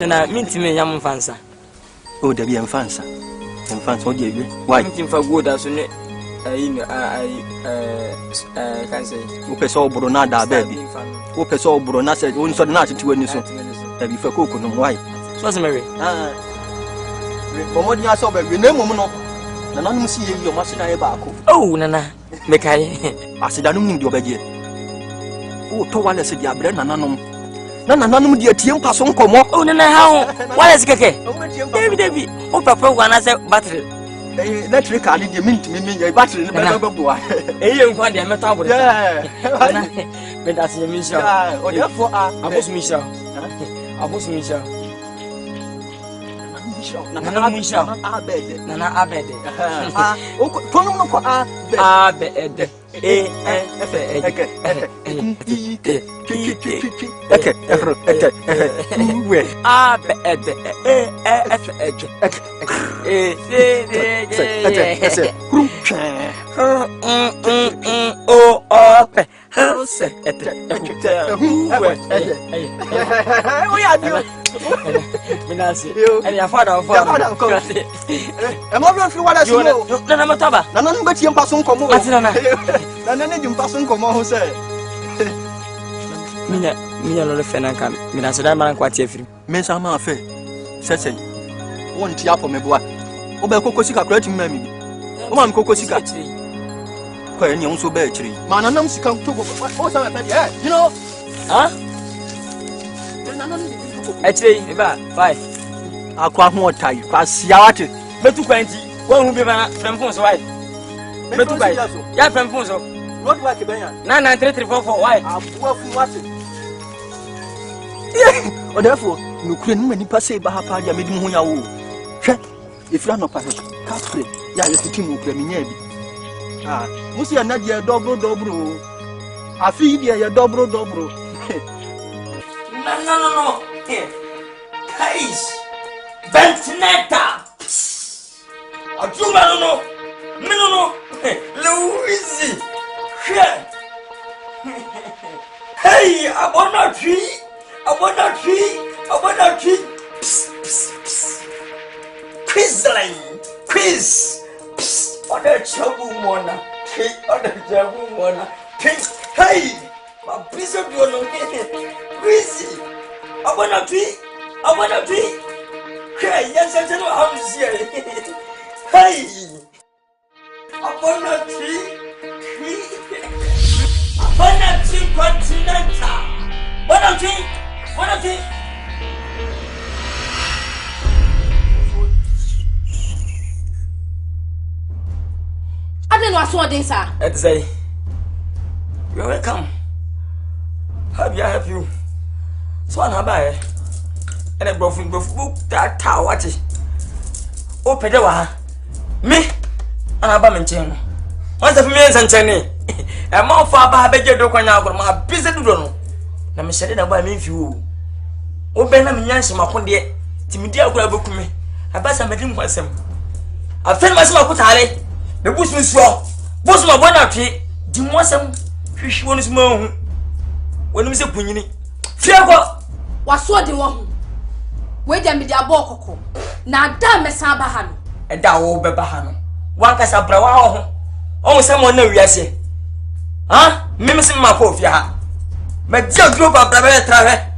Na minti me yam fansa. Oh, there be fansa. And fansa what you why minti fa good as ne can say. O peso brona da baby. O peso brona said one so na to wani so. There be fa koko no why. So as Mary. Bomo dia so baby na mum no. Na nanum si ye yo masida ye ba ko. Oh nana me kai. Asida num nim di obaje. O to wale se dia bre na nanum. Na nanum dia tie mpa so nkomo. Oh nana how wale se keke. David o papa wana se battery. Electric car dey mint me battery ne be boa. Eyi nkwa dia meto abode. Yeah. Me da se mi sha. Yeah, o dey for abos mi sha. Abos mi sha. Nana abede. Nana abede. O tonum no ko abede. Minya no fena kam mina se da maran kwati afiri men sa ma afa sese won ti apo meboa o be kokosi kakra ti mma mi bi o ma kokosi ka ko eni on so be akiri ma nanam sika to go o sa be you know akiri ba bye akwa ho otai kwasia wate metu kwanti won hu be ba frempon so why metu bai ya frempon so what work be yan 99344 why abuwa fu wate o therefore no kure no mani passe ba ha pa dia medi ho ya wo hwe ifira no pa he ka spray ya ye fiti no kure minya bi musi ya na dia dobro afi dia ya dobro no guys ventilator ajuma no Louise hey abona tree quiz other chabu mona hey my prison do no quiz abona tree hey yes I know how to see hey abona tree continental abona tree I don't know what's all this, sir. Let's say, you're welcome. How do I help you? So, I'm about and a broken book that tower. What is open the one? Me, and I'm about to once a few minutes and Jenny. A more far by Bejo Dokana, but my business to know. Let me say it about me if you open a million, my conde, Timidia will book me. I pass a meeting for some. I feel myself put alley. The bush was raw. Boss my one up here. Do you want some fish one is more? When you say Punini, fear what? What's what the one? Wait a minute, Aboko. Now, damn, Miss Abahano. And thou old Babahano. One cast a brow. Oh, someone know, yes, Mimsing my poor ya. My dear group of Brabella Travel.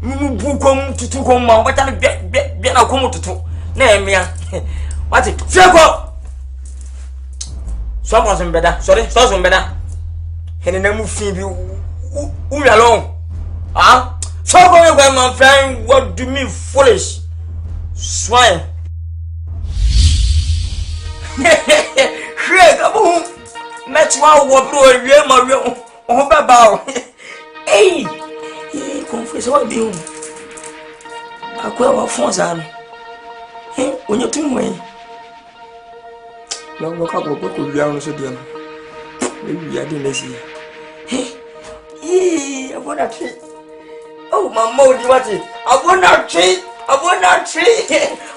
Mubukom to come, what I get a come to name me. What it? Fear what? Someone's better. Sorry, someone's better. And then move Phoebe. Who alone? So going by my friend, what do you mean foolish? Swine. Craig, match one what blue and Mario. Oh, Baba. Hey, confess what do you? I call our phones on. Hey, when you're too way. Long walk up, what could be on so dear? Maybe I didn't see. Hey, I want a treat. Oh, my mouth, you want it? I want a treat.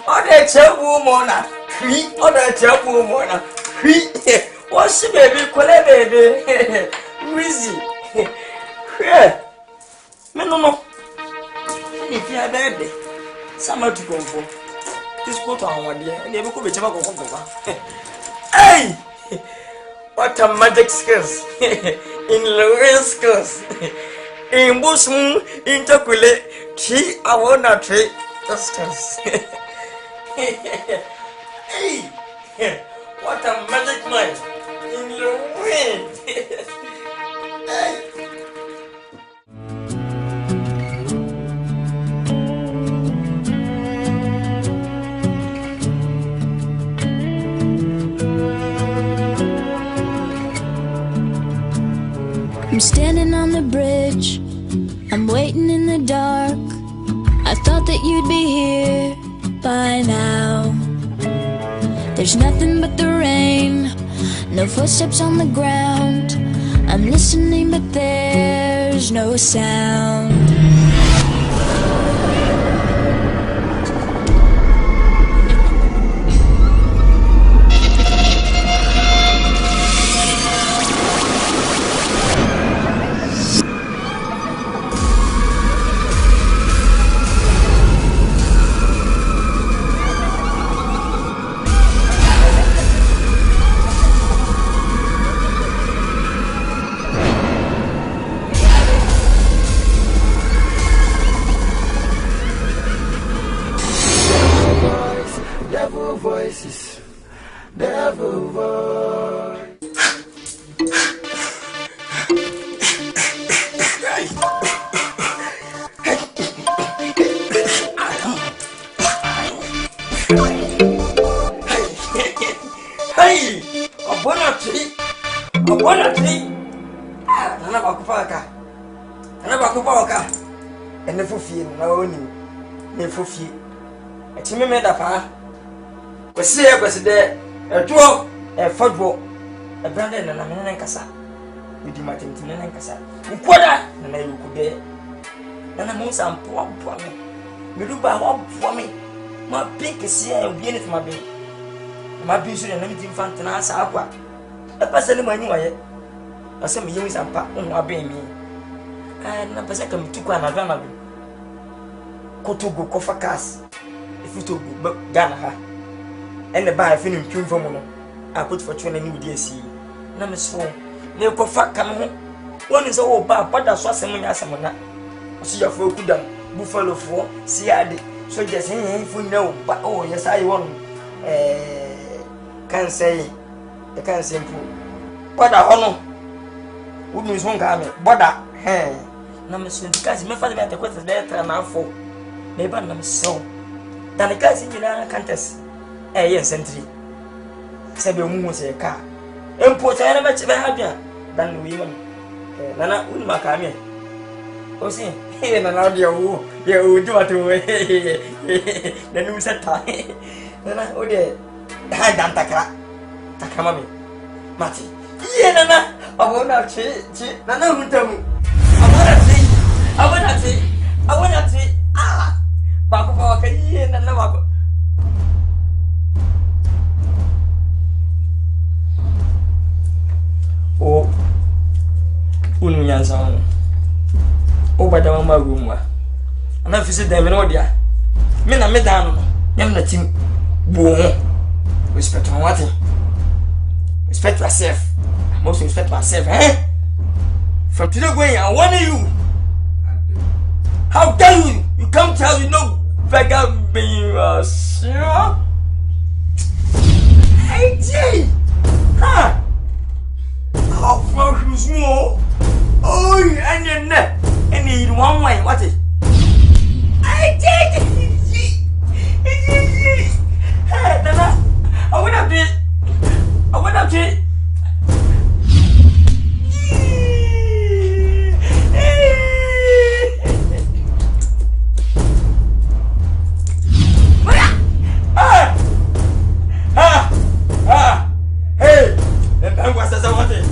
On the table, Mona. Tree, on the table, Mona. Tree. What's the baby? Call it, baby. Rizzy. No. If you are baby. Sama to comfort. This quote on one day, and never could be Chama. Hey! What a magic skills! In Lorraine skills! In Busum, in Tokule, she, I want not trade skills. Hey! What a magic mind! In Lorraine! Hey! I'm standing on the bridge, I'm waiting in the dark. I thought that you'd be here by now. There's nothing but the rain, no footsteps on the ground. I'm listening but there's no sound. Devil voice. Hey, a bonnet. Nana bakupaka. And the Fufi, no one, ne Fufi. A timmy made up, huh? Was there a draw, a football, a branded and a man and cassa. We do my tintin and cassa. What and I look there. And I'm most poor for me. We do by one for me. My pink is here and be in it, my baby. My beauty and limited infant and answer aqua. A person in my new way. I send me young and pap on my baby. And a person come to Quan Adana. Kotogo Kofa Cass. If you took Ghana. And the bar feeling tune for mono. I put for 20 new DSC. Number 4. No cofa come home. One is all bar, but that's what some yasamana. See your folk down. Buffalo 4, Siade. So just if we know, but oh, yes, I won. Can't say. I can't say. But I honor. Wouldn't one come, but hey. Number 6 because my father had the question there and now 4. Maybe I'm so. Then the guys in the contest. Yes, entry. Said your moon say a car. Import I never happier than women. Nana, will my come. Oh, see, here and around your you do it away. The new set time. Nana, oh, dear. Hand down Takamami. Matty. Yeah, Nana, I won't have cheat. Nana will tell me. I want to see. Ah, Papa, can you hear Nana? Oh, Unyansan. Oh, but I'm my room. And I visit them in order. Men are medano. Yam the team. Boom. Respect on what? Respect yourself. Most respect myself, eh? From today going, I warn you. How dare you? You come tell me no beggar being sure? Hey, G! Huh? How far you small? Oh, and your neck. And in one way, what is? I did. Hey, Nana, I would have been. Hey, the bank was as I wanted.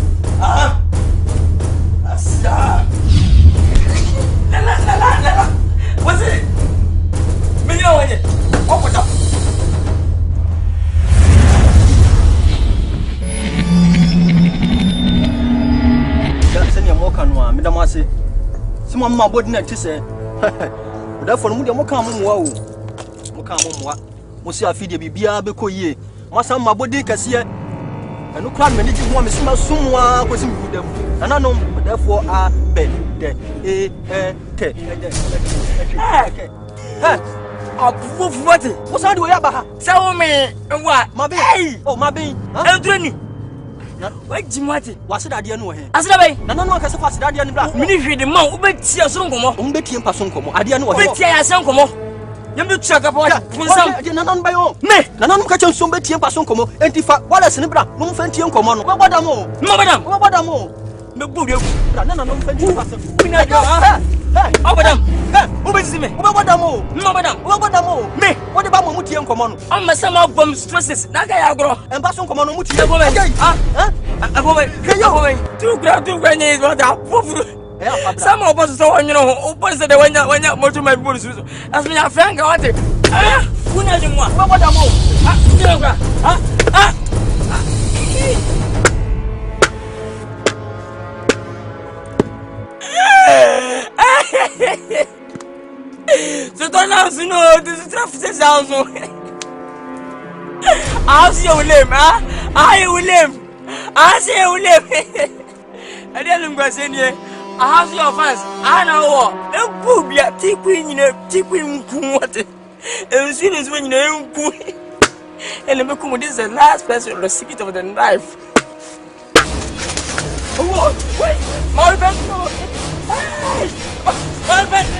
What's it? Me know it. Oh, what's up? Send your mock and one, Madame Massey. Some of my body net to say. Therefore, we don't come. Wow. ka mo moa mo si afide bibia be ko yie mo asam mabodi kase eno kra me ni ji ho me sima sumwa ko sim gudam nananom therefore a be de e te Abufuati. What's that way about? Tell me what? My baby. Oh, my baby. Anthony. Wait, Jimati. What's that? I know him. As the way. No, I can say fast. I didn't know. Ministry the man who bet you some come on. Bet him pass on come. I didn't know. Bet you some come on. You be check up what? None by all. Me. None catch on some bet him pass on come. And if what is in Bra? No fancy on come on. What am I? No, madam. What am I? No good. No fancy pass. We not go. Oh, madam. Who be see me? What am I? No, madam. What am I? Me. What about Muti and come on? I'm a summer bomb stresses. Naga grow. And pass on come on Muti. I'm going. Two grand is what I some of us so you know, opens the when you motor my boots. As me a friend got it. Who knows what? What am I? So don't know, this is traffic also. I'll see you live, I will live. I see you live. I didn't go say here. I have your fans. I know what. The booby at Tiquin water. And soon as when you go. And the Makum is the last person receipt of the knife. What? Wait, my best. My best.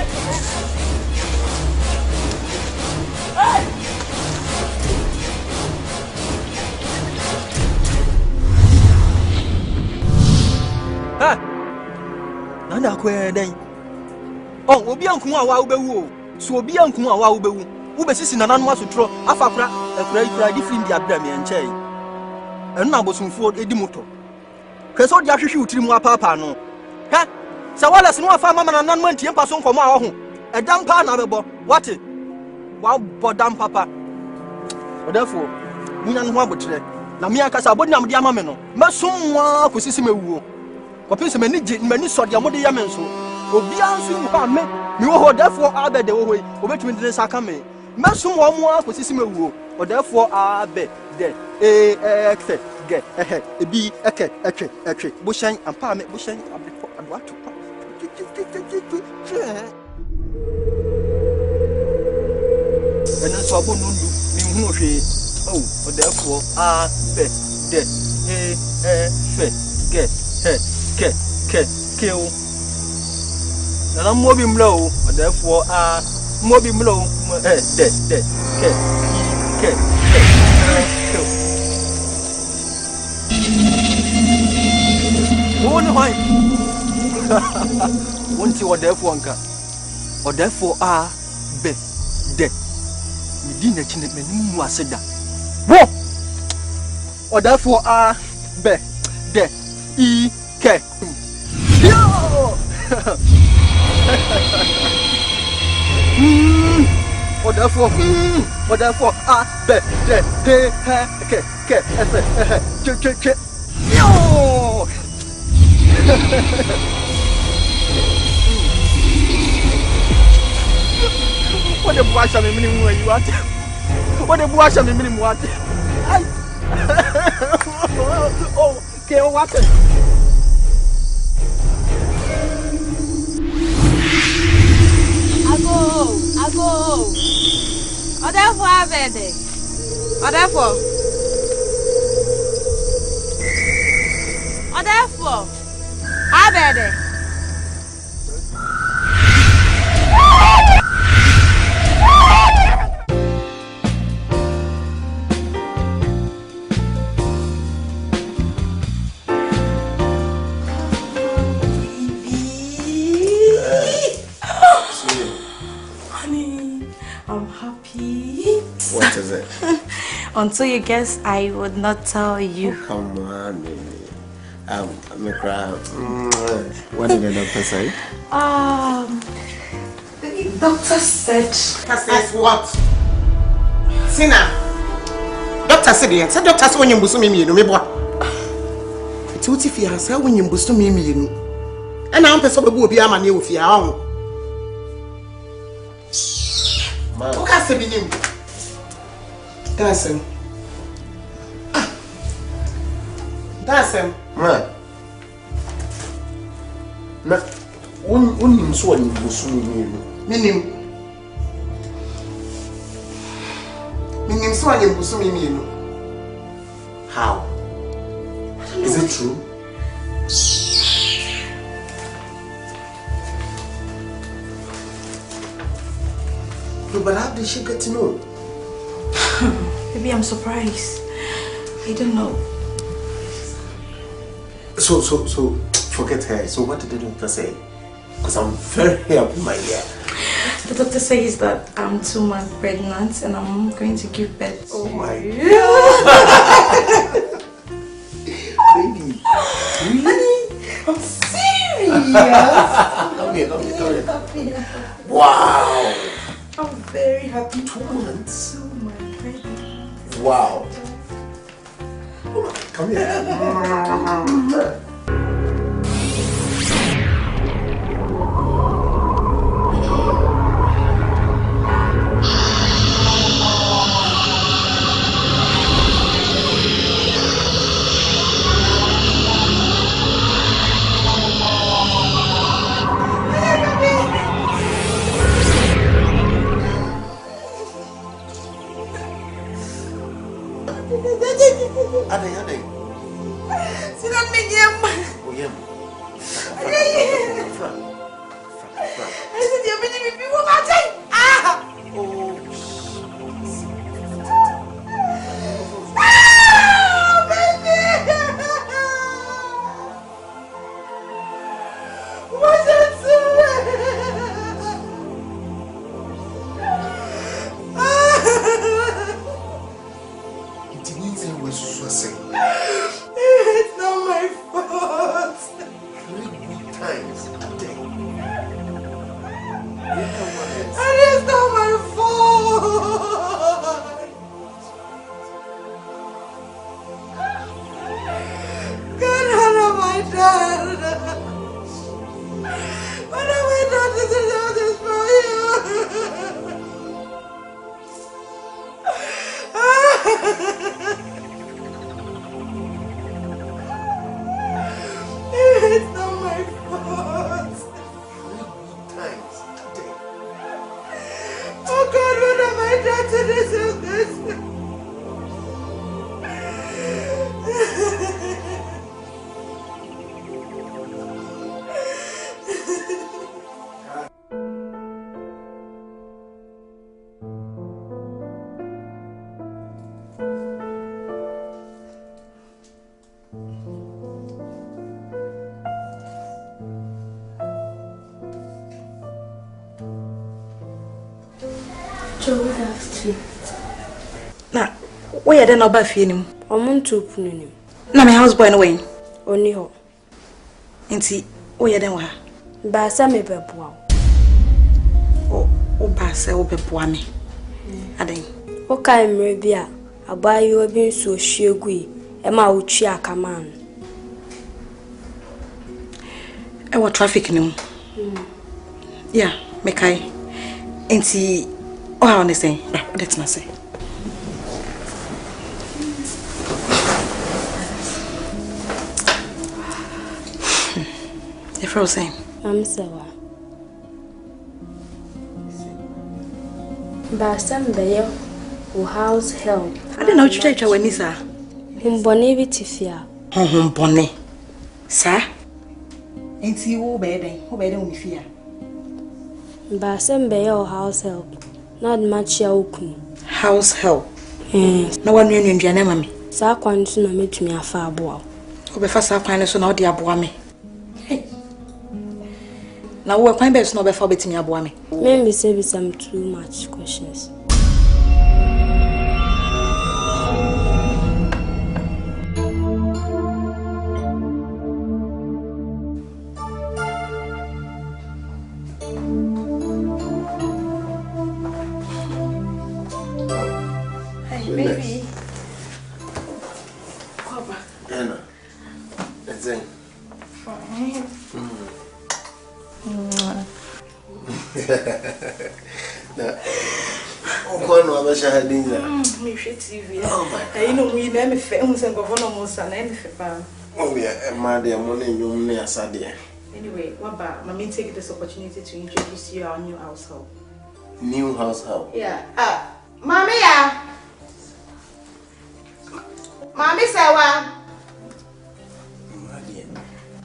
Nana kwe den oh obi anku a wa obewu so obi anku a wa obewu ubesisi nananu asotro afakura ekura di film dia bra me enche enu na bosumfo edi moto kweso dia hwehwe utiri mu apapa no ha sa wala sinu afa mama nananu antie mpa so nkomo a wo ho edam pa na bebo wate wa bodam papa therefore munya no ho abotre na me akasa abodi na mde amame no mesumwa kosisi mewuo Kopinse mani so dia mode yame nso obi anso mu ha me wo ho therefore abede wo hoi obetumi de saka me mesum wo mo akosisi mewuo therefore abe de ekse ge ebi etwe bo hyan ampa me bo hyan abeko adwato ena so abo nundu mi hu hwe oh therefore abe de fe ge kill. And I'm moving low, therefore, moving low, dead, won't you, or therefore, or therefore, dead. You didn't chin it, many more said that. Whoa! Or therefore, dead. Yo! What therefore, be, yo! What the boy shall be minimum where you are? What the boy shall be minimum what? Oh, okay, what? I go. Oh, therefore, I bet it. Oh, therefore, I bet it. Until you guess, I would not tell you. Oh, come on, baby. I'm a cry. What did the doctor say? The doctor said. Says what? Sina. Doctor said the answer. Doctor said when you bust me, you know me what? It's what if you answer when you bust me, you know. And I'm person who be a man you with your own. What can say be him? That's him. That's him. Man. Na unim so ani busu ni. Minim so ani busu mi. How? Is it true? No, but how did she get to know? Maybe I'm surprised. I don't know. So forget her. So what did the doctor say? Because I'm very up in my ear. The doctor says that I'm 2 months pregnant and I'm going to give birth. Oh my God. Baby. Really? I'm serious. Come here. Wow. I'm very happy. 2 months. 2 months pregnant. Wow. Come here. Adeng. Sinan menyem. Oh yeah. I said you're making me feel bad. Ah! Oh. Baby! What's that It means it was so sick. It's not my fault. 3 good times a day. And it's not my fault. God, what have I done? What have I done to deserve this for you? It's not my fault. 3 good times a day. Oh God, what have I done to deserve this? Joe, that's you. Now, where are they not by feeling? I'm to open him. Now, my houseboy no way. Only ho. And see, where are they? Basa me beboa. Oh, Basa, oh, beboa me. Aden. Okay, maybe I buy you a bin so shagui. Emma uchi akaman. I want traffic no. Yeah, make I. And see, oh, I want to say, let's not say. You're frozen. I'm Sawa. Basam Bayo will house help. I don't know what you try when you say. Humbone bitifia. Humbone. Sir? And see who bedding with fear. Basam Bayo house help. Not much yaukun. House help. No one knew you, mammy. Sa kwansu na metumi afa aboa. Obefasa kwan so na odi aboa me. Na wo kwan be so na obefa betimi aboa me. Maybe say some too much questions. Maybe. Anna, that's it. Fine. Now, oh corner of a shahadinga. Me shit TV. Oh my God. You know, we never famous and governor most and anything. Oh, yeah, my dear, money, you may as I did. Anyway, what about Mommy take this opportunity to introduce you our new household? New household? Yeah. Mommy, yeah. Mommy, say what?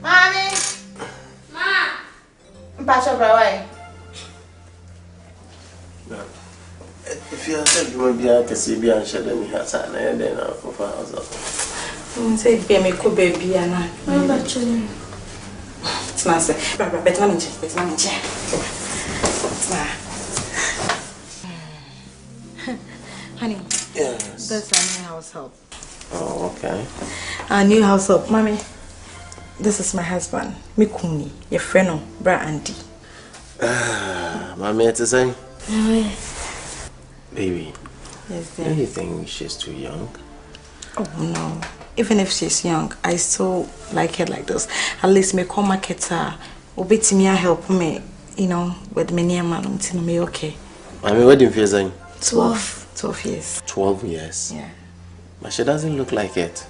Mommy. Ma. Pacha Braway. If you have you will be able to see beyond shadow, me has an end and out of house. Say, baby, could baby, and I'm actually. It's my say, but let me check. It's my check. Honey. Yes. That's our new household. Oh, okay. Our new household, Mommy. This is my husband, Mikuni, your friend, Bra Auntie. Mommy, to say? Baby. Yes, Do dear. you think she's too young? Oh, no. Even if she's young, I still like her like this. At least me call market her. Obey me help me, you know, with me near man until me okay. Mommy, what do you feel saying? 12 years. 12 years? Yeah. But she doesn't look like it.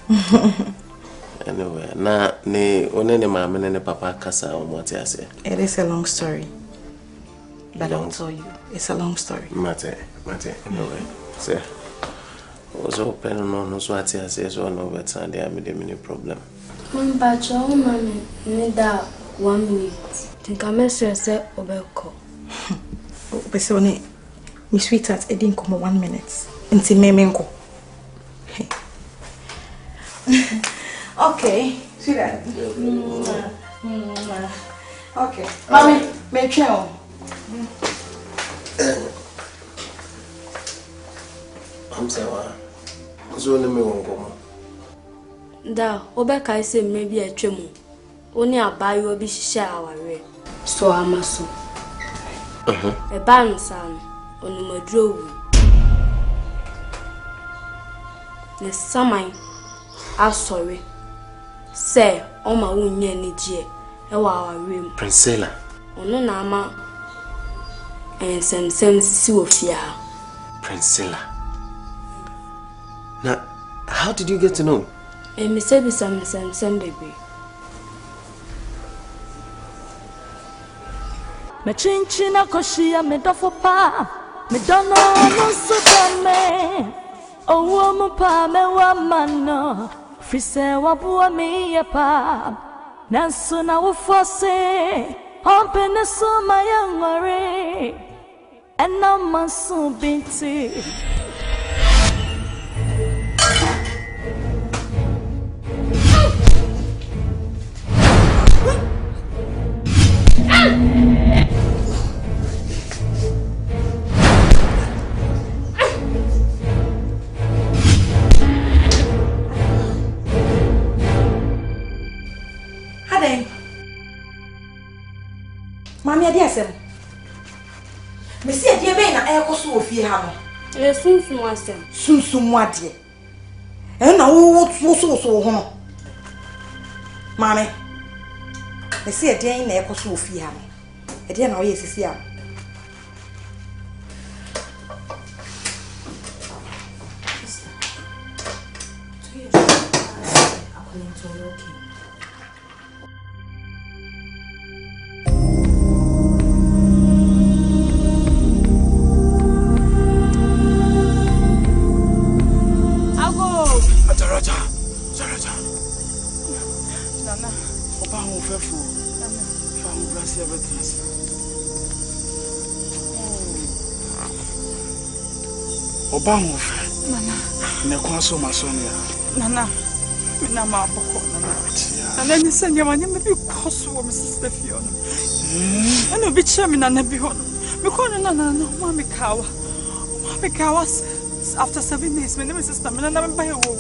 Anyway, na ne mama ne papa kasa o what I say. It is a long story. But Long. I'll tell you. It's a long story. Mate. Anyway, say. Also, open no so what I say so no better there me the mini problem. But your mommy need that 1 minute. Think I mess say obeko. But so me sweetheart, it didn't come 1 minute. Until me menko. Okay, sweetheart. Okay. Mommy, make sure. I'm sorry. So let me go. Da obeka say maybe a twemu. Oni abayi obi hihia aware. So amaso. E ban san onumaduro wu. Ne saman asori. Say oma wunye ni je e wa aware mu. Princella. Ono na ama ensem si ofia. Princella. Now, how did you get to know? Me say be some baby. Me chinchina koshia me dofo pa me dono no sudame owo mo pa me wa mano frise wa bua me ya pa nanso na wo force open so my yangore and na manso binti. Mommy, I dare me see a dear baby na air cost of fear hammer. Soon asem. Soon, what dear? And now, so home. Mammy, me see a dear in air cost of fear hammer. A dear now, yes, here. Obamu Nana. Nekwaso masonia. Nana. Mina maboko nana. Nana ni senya manya me bi kwaso wo Mrs. Fiona. Ana bi chemi nana bi hono. Me ko nana no ma me kawa. Ma me kawa after 7 days me name sister me nana me ba wo.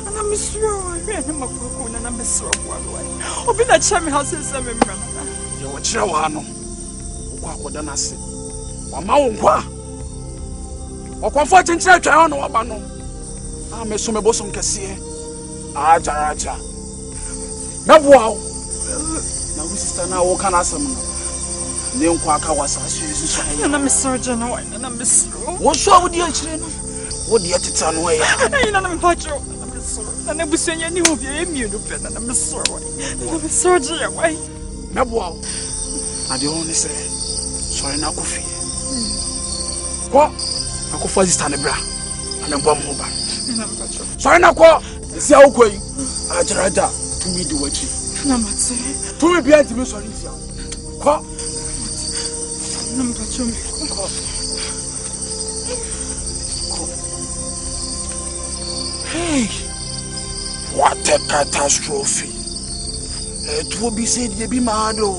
Ana me suro we ani makoko nana me suro bo alo. Obi na chemi house se me mra nana. Ye wo kire wa no. Wo akoda na se. Wa ma wo nkwa. Okwamfo chinchira twa no waba no. Ah me so me bosom kese. Aja. Na boa. Na wo sister na wo kana asem no. ne nko aka wasase yesu so na me surgeon no na me sro wo so wo di akire no wo di ateta no ya na me pacho na me sro na busuanya ni ho bia emienu pe na me sro na me surgeon ya wai na boa ade on ni se sorry na ko fie ko akofo sister ne bra ana bom ho ba sorry na ko si awokoi ajaraja tumi di wachi na mate tumi bia ntimi sorry sia ko na mpacho me ko hey what a catastrophe it will be said ye be mad o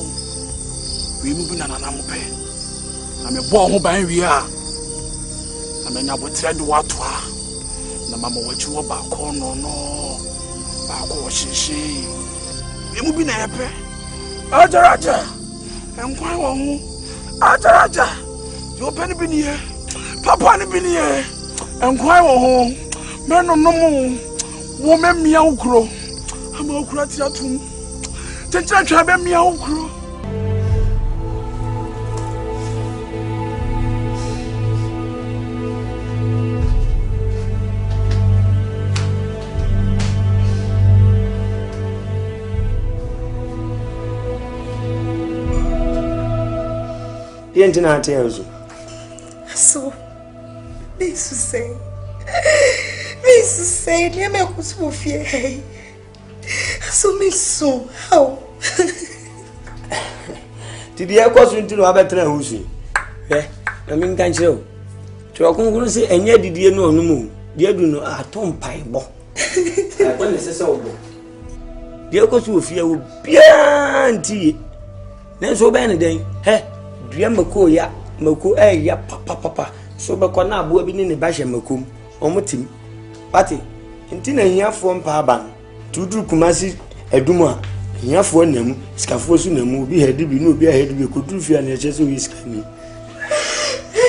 we mu bi na mo pe na me bo ho ban wi a na me nya botre de wato a na mama wachi wo ba ko no ba ko shishi we mu bi na ye pe ajaraja enkwan wo ho ajaraja yo pe ni bi ni ye papa ni bi ni ye enkwan wo ho me no no mu wo me mia ukro ama ukro ti atum tentra twa be mia ukro Yentina atezo. So, this to say, near me kusu fie. So me so how? Did you ever go into a better house? Eh, I mean, can't you? To a conclusion, say, and yet did you know no more? Dear do not a tom pie bo. I want to say so. Dear Cosu fear will be auntie. Then so bad day, eh? Mako ya mako ya papa so be kona abo bi ni ne ba hye makom omotim pati nti na hiafo mpa ban tuduru kumasi edumu a hiafo namu skafo su namu bi hedi bi no bi hedi bi koduru fia na eche so wiskani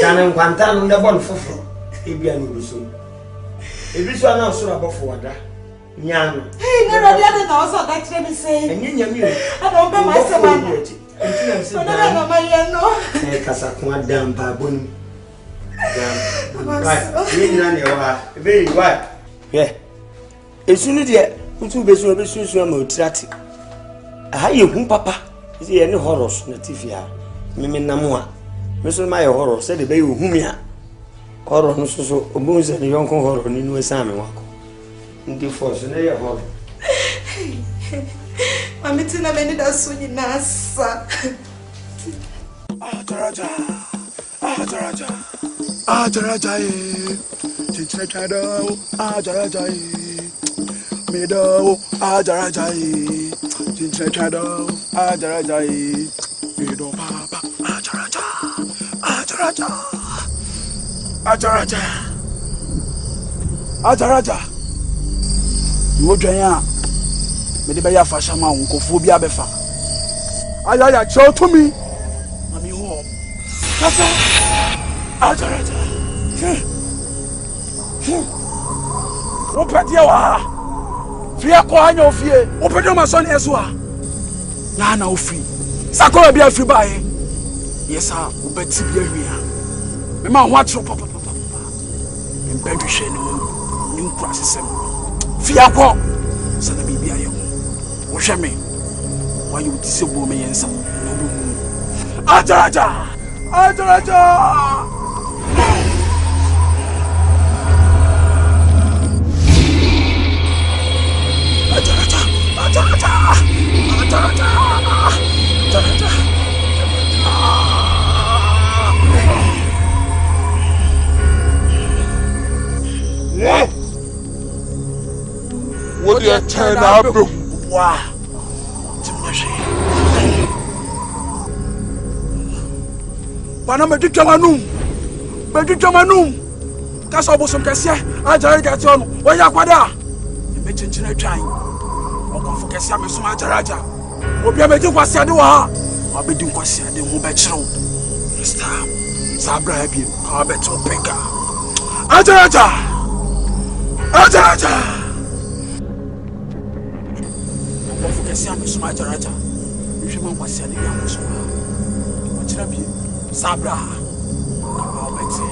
tanan kwanta no ne bon foforo ebi anu so ebi so na so abofo wada nyano hey na radio na so that let me say enye nyami I don't be myself no kasa kwa dampa bonu ni ne wa be wa ye esunu de utu besu ma otirati aha ye hu papa isi ye ne horrors na tv a meme namu a meso ma ye horror se de be hu mi a horror no so obu se ne yonko horror ni no esa me wako ndi force ne ye horror Mami tina meni da sunyi nasa. Ajaraja ye. Chinchina chado. Ajaraja ye. Mido. Ajaraja ye. Chinchina chado. Ajaraja ye. Mido papa. Ajaraja. You jaya. Me de be ya fa shama nkofo bi abefa ayaya cho to mi mami ho kasa ajaraja wo pede wa fia ko anya ofie wo pede ma so ne eso a na na ofi sakora bi afi bae yesa wo beti bi ahia me ma ho atro papa me bedu hwe ni nkura sesem fia ko sana bibi ayo Oshame, why you disable me and some Ajaraja! What do you turn out, bro? Wow. Bana me ditwa manum. Kasa obosom kese ajare gati onu. Oya kwada. Me chinchina twan. Okonfo kese me so ajaraja. Obi a me di kwase ade wa ha. Abedi kwase ade ho be kire. Stop. Sabra habi. Ka be to peka. Ajaraja. Okonfo kese me so ajaraja. Hwema kwase ade ya mo so. mentina bi. Sabra. Albeti.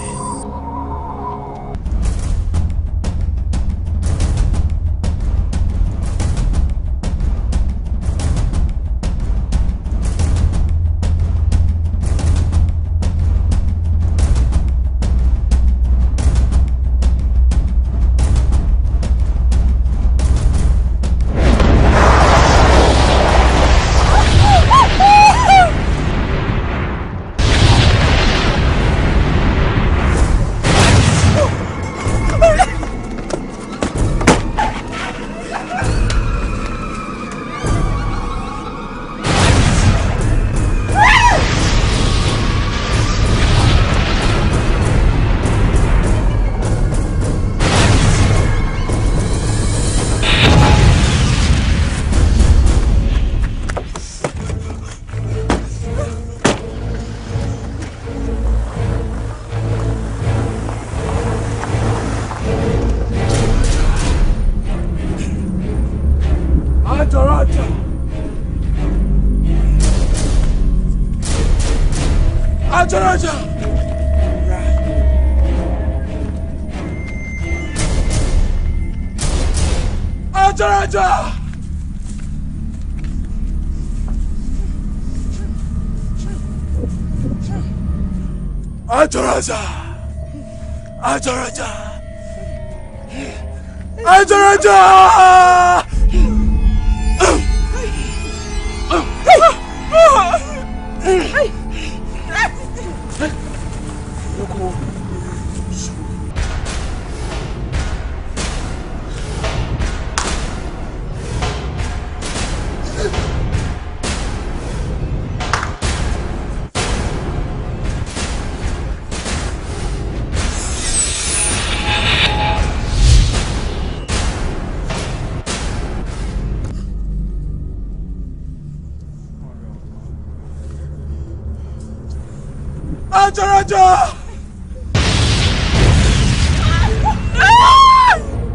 Raja. Raja.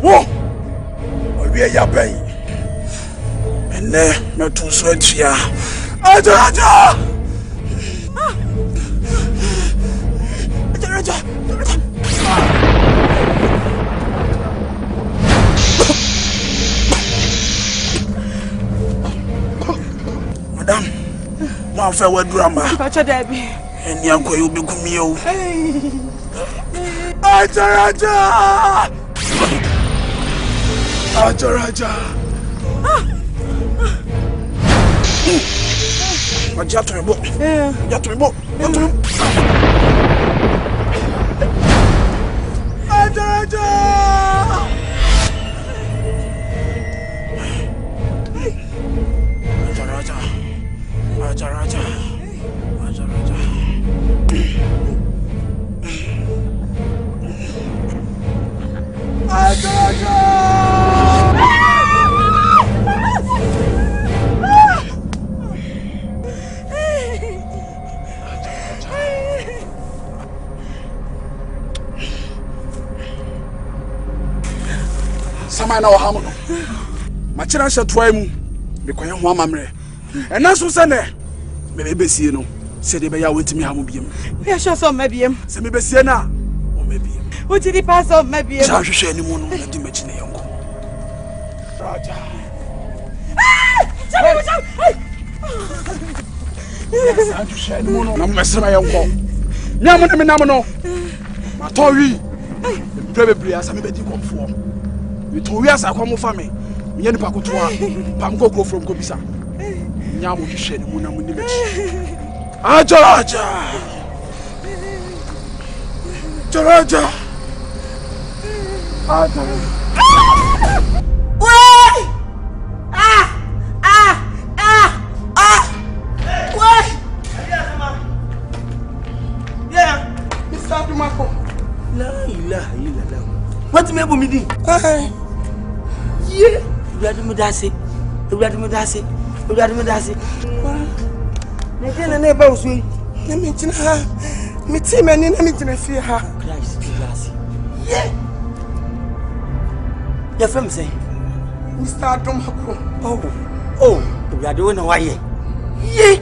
Whoa! We are yapping. And then, not too sweat here. Raja! Madam, one fair drama. Pacha Debbie. And Yanko, you'll be coming. Raja! Samana wa hamu no machira hye toa mu mekoye ho amamre ena so se ne me bebesie no se de be ya wentimi hamu biem we hye so mabiem se me besie na o mabiem o ti di pass o mabiem cha hwehwe ani mu no na di machi ne yanko Raja sa hwehwe ani mu no na mesema yanko nyam ne menam no matowi brebebri asa me bedi komfo we are Sakwamo family. We are the Pacotua, Pamco from Kobisa. Yamu shed Munamuni. Raja! Yeah, Mr. Dumako. La ilaha illallah. What me bu mi di? Ye, Ewurade mu dase. Na gena na ba usu. Na me tina ha. Me ti me ni na me tina fie ha. Christ dase. Ye. Ya fam say. Mr. Dumako. Oh, Ewurade wo na wa ye. Ye.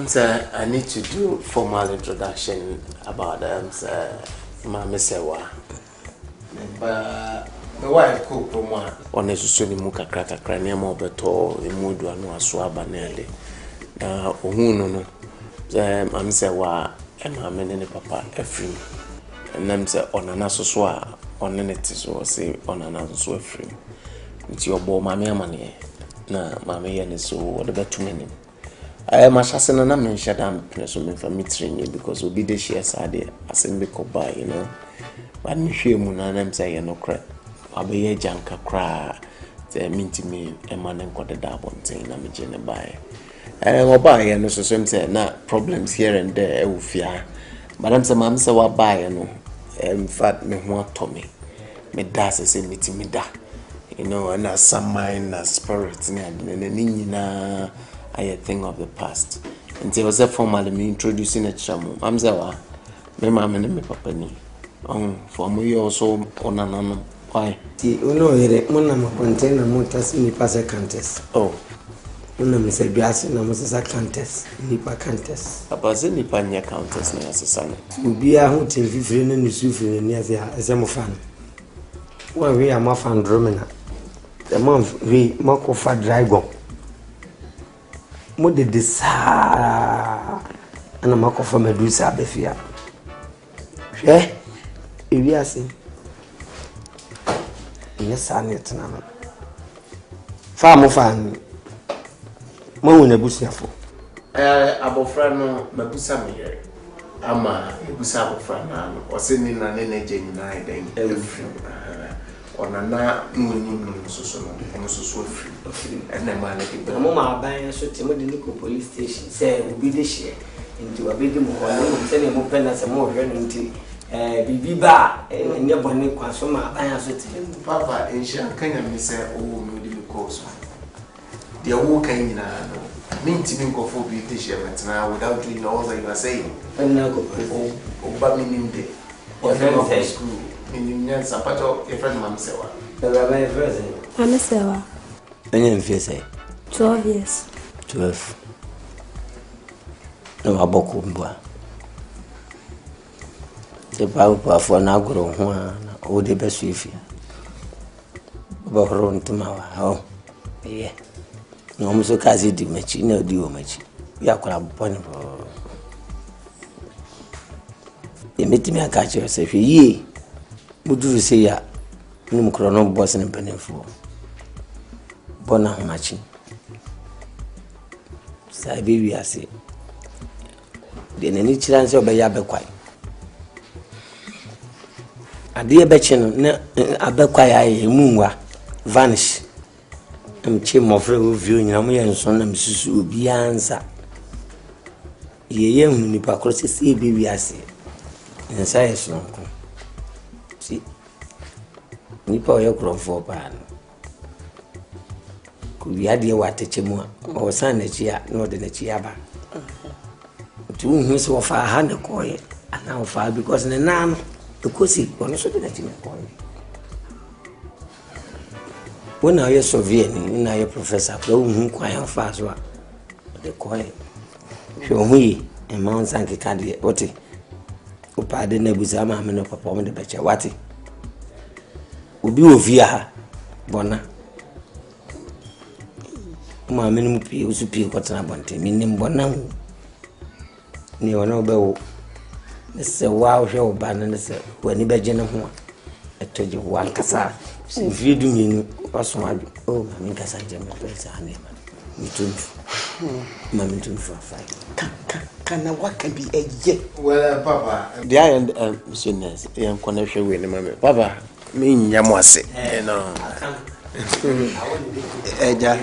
I need to do formal introduction about Mama Sewa. My wife cook from one. On a sunny muka cracker crania more beto, the mood one was swabba nearly. No. I'm Sewa, and my men and papa, a free. And I'm say on an assoswa, on an etis or say on an assoswa free. It's your boy, mammy money. Na mammy and so what about too many? I am a assassin and I'm in Shadam Presum for me training because we'll be the shares are there as in the by, you know. But me sure Munan say no crap. I'll be a junker cry. They mean to me a man and got the double thing. I'm a gin buy. I'll buy and also some say not problems here and there will fear. But I'm some mamsa will buy, you know. In fact, me want Tommy. Me das is a meeting me da. You know, and as some mind, as spirit, and a thing of the past. And there was a formal me introducing a chamu. I'm Zawa. My mama and my papa ni. For me also on an why? You know, Monama container motors in the Pasa Countess. Oh, Monam said, Bias and Moses a Countess, Nipa Countess. A Bazini Pania Countess, my son. You be a hunting fifteen and you suffering near the Zamofan. Well, we are Muffan Dromina. The month we Moko for Drago. Mo de desa ana makofa medusa abefia hwe ewiase nyesa ne tena no fa mo wona busuafo abofra no mabusa me here ama ebusa abofra na no oseni na ne nyina eden every onana munim so no so free and the man like mo ma ban so te mo de ko police station say obi de hye nti wa be de mo ho se ne mo pena se mo hwe no nti bibi ba ne bone kwa so ma ban so te papa ensha kanya me say o me de ko so de wo kan nyina no minti bin ko fo bi de hye metna without doing all that you are saying pena ko o ba minim de o friend school in Sapato, a friend, Mamma Sewa. The rabbi first. Mamma Sewa. And then, if you say 12 years. 12. No, I book the power for an agro one or the best with you. About run to my home. Yeah. No, so Kazi did much, no, do much. You are quite a you meet me a catch yourself, ye. Would you say ya? No chrono boss and penny for Bona matching. Say, baby, I say. Then any chance of a yabe quite. A dear betchin, a bequire, a moonwa, vanish. I'm chim of reviewing and son and Mrs. Ubi answer. Ye young hypocrisy, see, baby, I say. And say, so. Nipa oyo krofo pa no ku wiade wa techemu o san na chia no de na chia ba tu hu so fa ha na koye ana fa because na nan kosi ono so de na chia koye wona ye soviet ni na ye professor ko hu kwan fa so de koye so hu yi e ma on san ke kade oti o pa de na buza ma me no papa mo de beche wati obi ovia bona ma menu pi usupi ko tana bonte minim bona ni ona obewo se wa hwe oba na se wani beje ne ho etoje wa kasa video minu paso adu o ma min kasa je me pesa ane ma mitunfu ma mitunfu afai kana waka bi eye well papa the end business yan connection we ne ma papa me nyamwase no eja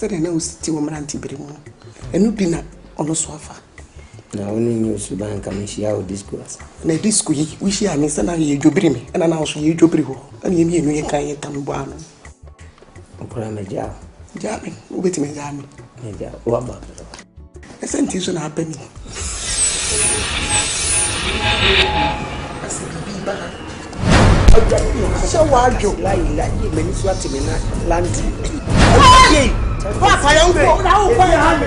Said I know Steve Moranti Brimo. And Nubina, ono so afa na oni ni osuban ka me shia o discourse na disco yi we shia ni sana ye dwobiri me na na so ye dwobiri ho na ye mienu ye kan ye tam bo ano okura me ja me obeti me ja me wa ba esenti so na abami Shawajo la meni swati mena landi papa yangu na upa ya me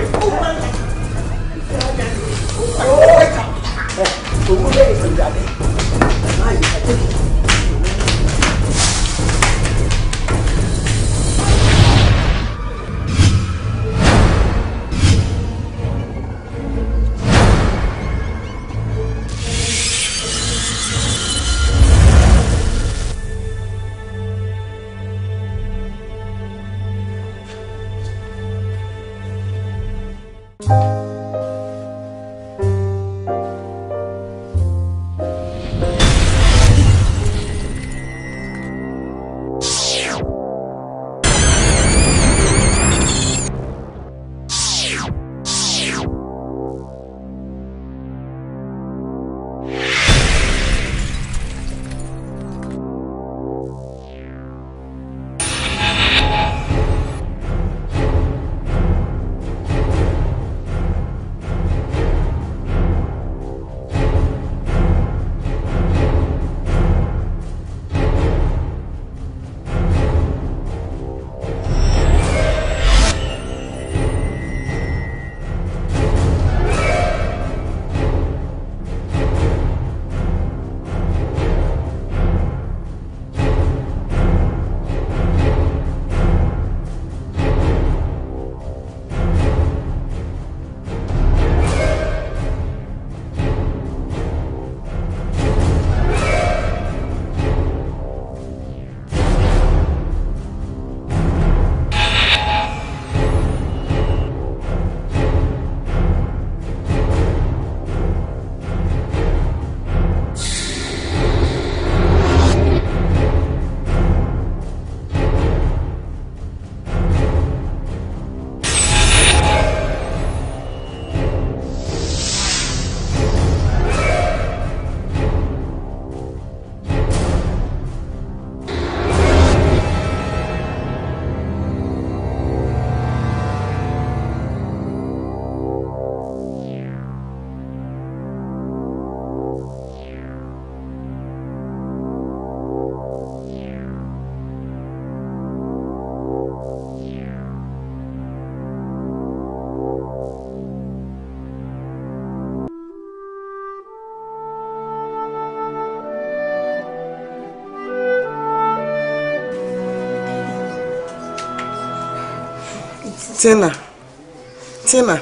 Tina.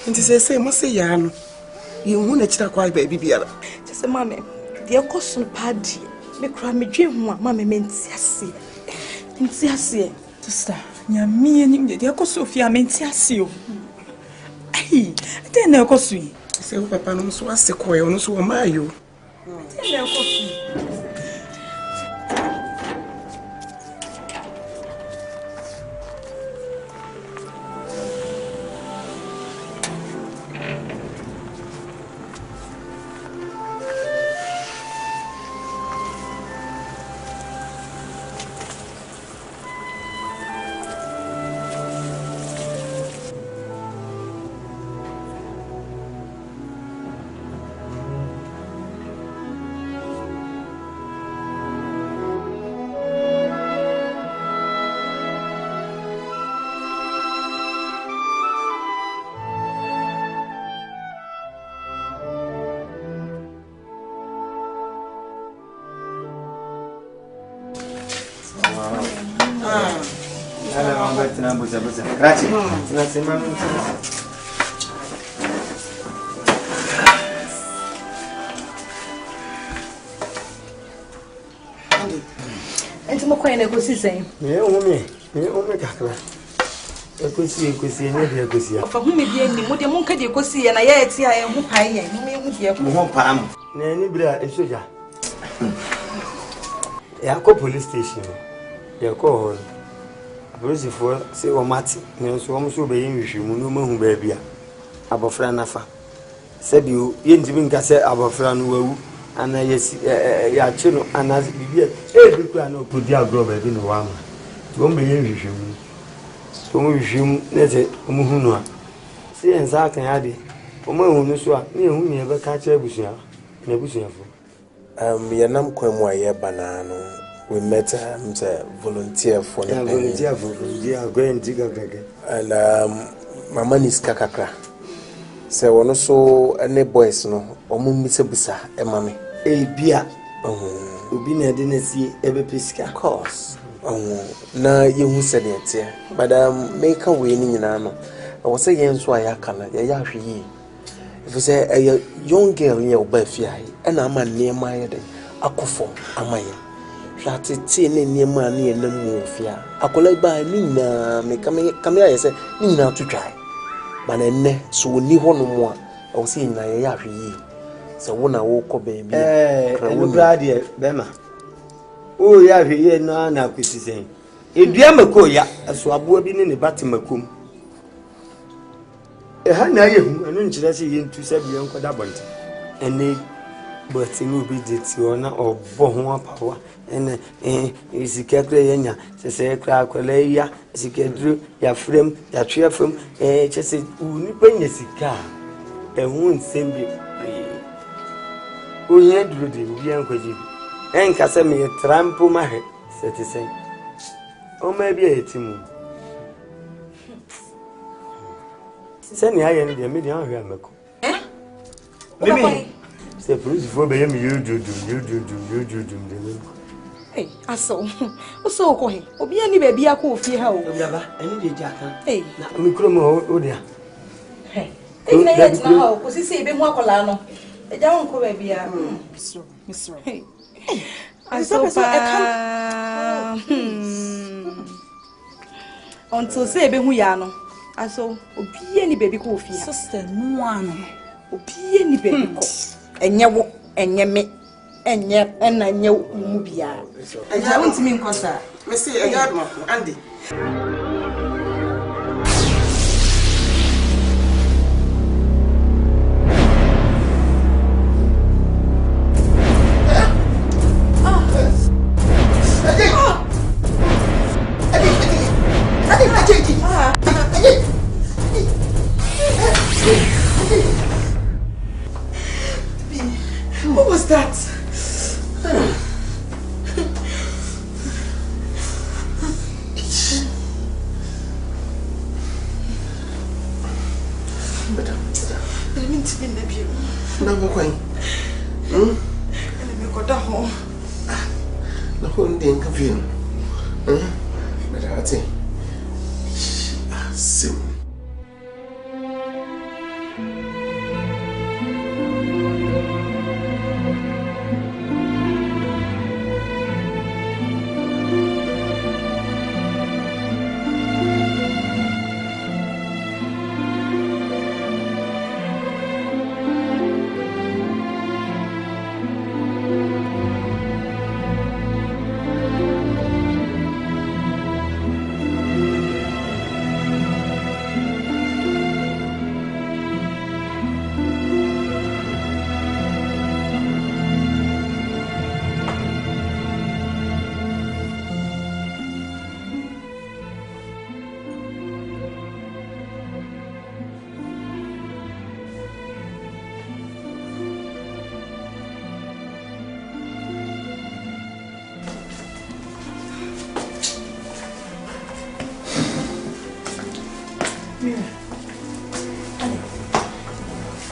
Nti say mo say ya no. Ye hu na kira kwa ba bibiara. Just mama, the koso padi. Me kra me dwe hu a mama me ntiase. Ntiase. Sister, nyame ni de koso fi a me ntiase o. Ai, de na koso yi. Say wo papa no so ase koye, no so wo maayo. De na koso. Grazie. Grazie mamma. Enti mo kwai na gosi sen. Me kakra. Ekosi enye bi ekosi ya. Fa hu me bi ani mo de mo nka de ekosi ya na ya eti a e hu pai ya. Mo me hu de mo ho pam. Na ni bra esoja. Ya ko police station. Ya ko hall. Police for say o mati. Na so o so be yin hwehwe mu no mahu ba bia. abofra nafa sebio yentimi nka se abofra no wawu ana yesi ya chi no ana bibia bi kura na okodi agro ba bi no wa ma to mbe ye hwehwemu to mo hwehwemu ne se mo hu no a se ensa kan ade o mo hu no so a ne hu ne be ka cha abusua na abusuafo yanam kwemu aye banano we met volunteer for the volunteer for go and dig up again and mama ni skakakra se wono so ene boys no omo misebusa e mame bia obi na de na si ebe pesika course na yehu se de tie but make we ni nyina no wo se yen so ayaka na ye ya hwe yi if say a young girl ye oba fie ai na ama niema ye de akofo amaye hwate ti ne niema na ye nam mu fie akola ba ni na me kame ya se ni na tutwai ba na ne so ni hono mu a wo se nyina ye ya hwe yi se wo na wo ko ba bi eno brade bema o ya hwe ye na kwesisen edua mako ya so abo bi ne bate makom ha na yehu anu nkyira se yentu sabia nkoda bonte ene boti no bi deti ona obo ho apawa ene isikakra yenya sese kra akola ya isikadru ya frem ya twa frem chese uni penya sika ehu nsembi o ye duru de bi ankwaji enka se me trampo mahe setisen o ma bi etimu sani aye ni de me de ahwe amako mimi se police for be yemi yojojo de eh aso o so ko he obi ani ba bia ko ofie ha o baba eni de jaka na mikro mo o dia na yet na ha ko sisi ebe mu akola no e ja won ko ba bia misro aso pa onto se ebe hu ya no aso obi ani baby ko ofie ha sister no ano obi ani baby ko enye wo enye me enye na enye mu bia eja won timi nkosa me say eja do Andy What was that? I mean to be in the view. Never quite. And I got the home. The whole thing confused. But I think sim.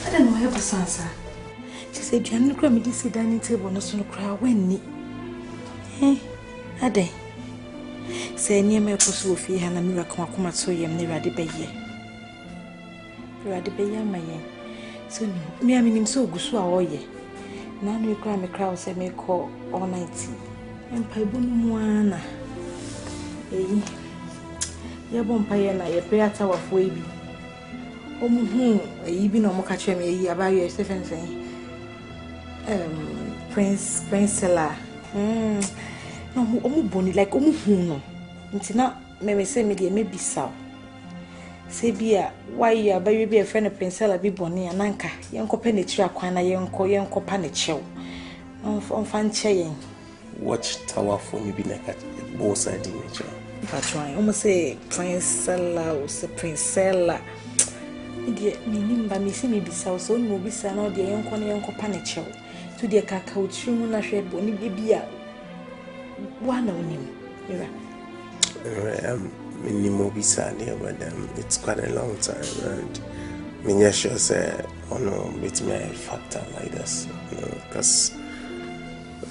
I don't know how to answer. She said, "You are not going to sit dining table, no sooner cry when ni." Ade. Say near me pursue fee and a miracle come at so yam near the bay. Rather bay my ye. So me, I mean him so good so ye. Now you cry me crowd say me call all night. And Pibunwana. Eh, your bumpire na your prayer tower for baby. You be no more catch me about your Stephen saying. Prince Stella. No, bonny like no. Until now, me say me maybe so. Sebia, why you are baby a friend of Princella be bonny and anka, Yanko Penitra Quana Yanko Panicho. On fan chain. Watch tower for me be like a both side nature. But I almost say Princella or say Princella. Dear, meaning by missing me be so no be son or the Yanko Panicho. To the cacao trim na share bonny baby. One on him. But it's quite a long time, and I'm sure say no bit me a factor like this, because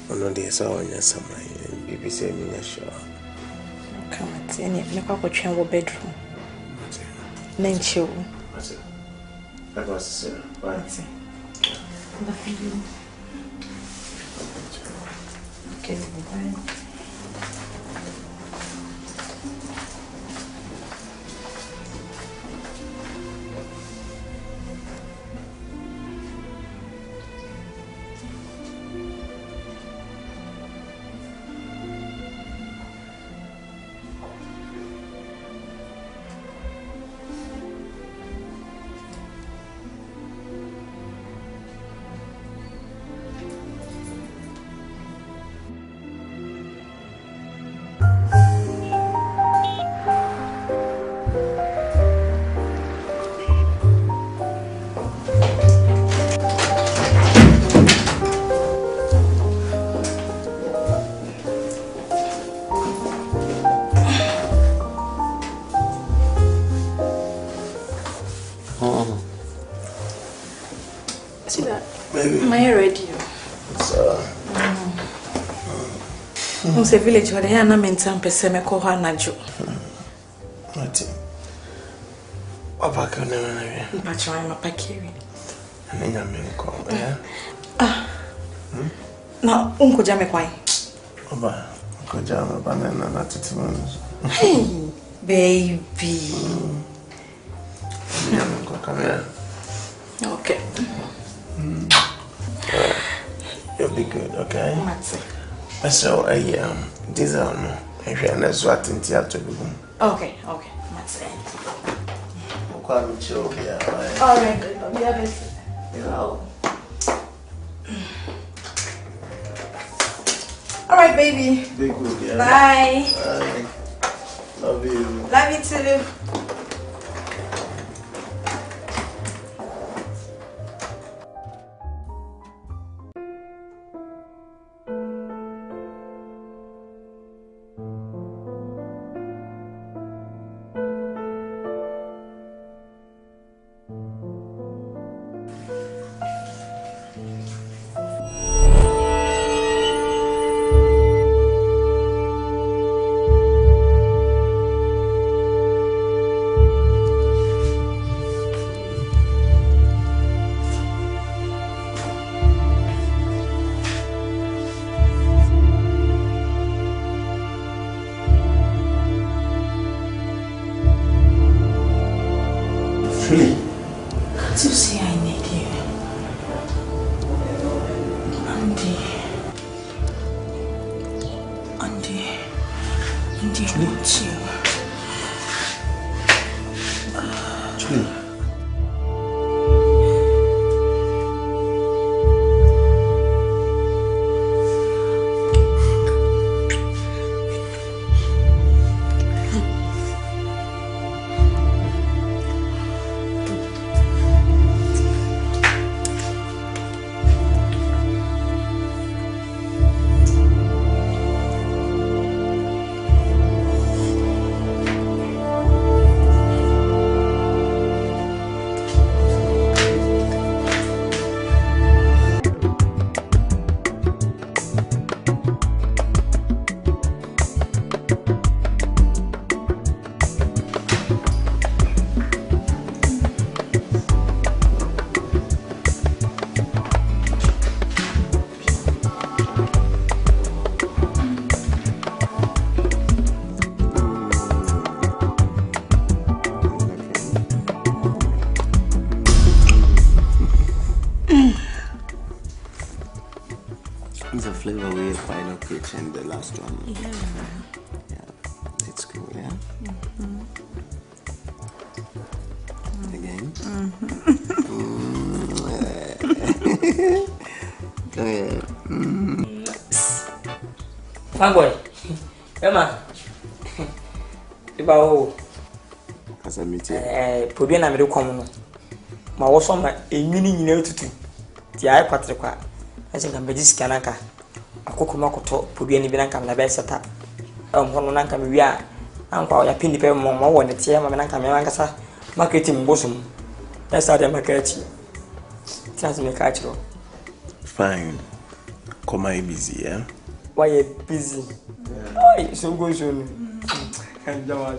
there's always some BBC I'm sure. Come at any look bedroom. Then chill. That was right. Okay, bye. The village where they are not some peseme ko hanajo. Mati. Papa can never. Pacha ma pakiri. Nenya menko, yeah. Na unko jame kwai. Oba, unko jame banana na titimanos. Hey, baby. Nenya menko, come here. Okay. You'll be good, okay? Mati. So, this are no. If you're not sweating, to be home. Okay, Mati. Quite chill here, right? Alright, good. We have it. Oh. Alright, baby. Be good, yeah. Bye. Bye. Love you. Love you too. And the last one. Yeah, it's cool, yeah. Fine boy. Emma. Ibao. Asa miti. Podwe na me de kom no. Ma wo so ma enwini nyina tutu. Ti ai kwatre kwa. Ase kan beji skanaka. Akokoma koto podwe ni bi na kan na be seta. Hono na kan me wi a ankwa ya pindi pe mo wo ne tie ma me na kan me ankasa marketing bosum. Esa de marketing. Just me catch you. Fine. Come on, busy, yeah? Why you busy? Why so go soon? And Jawad.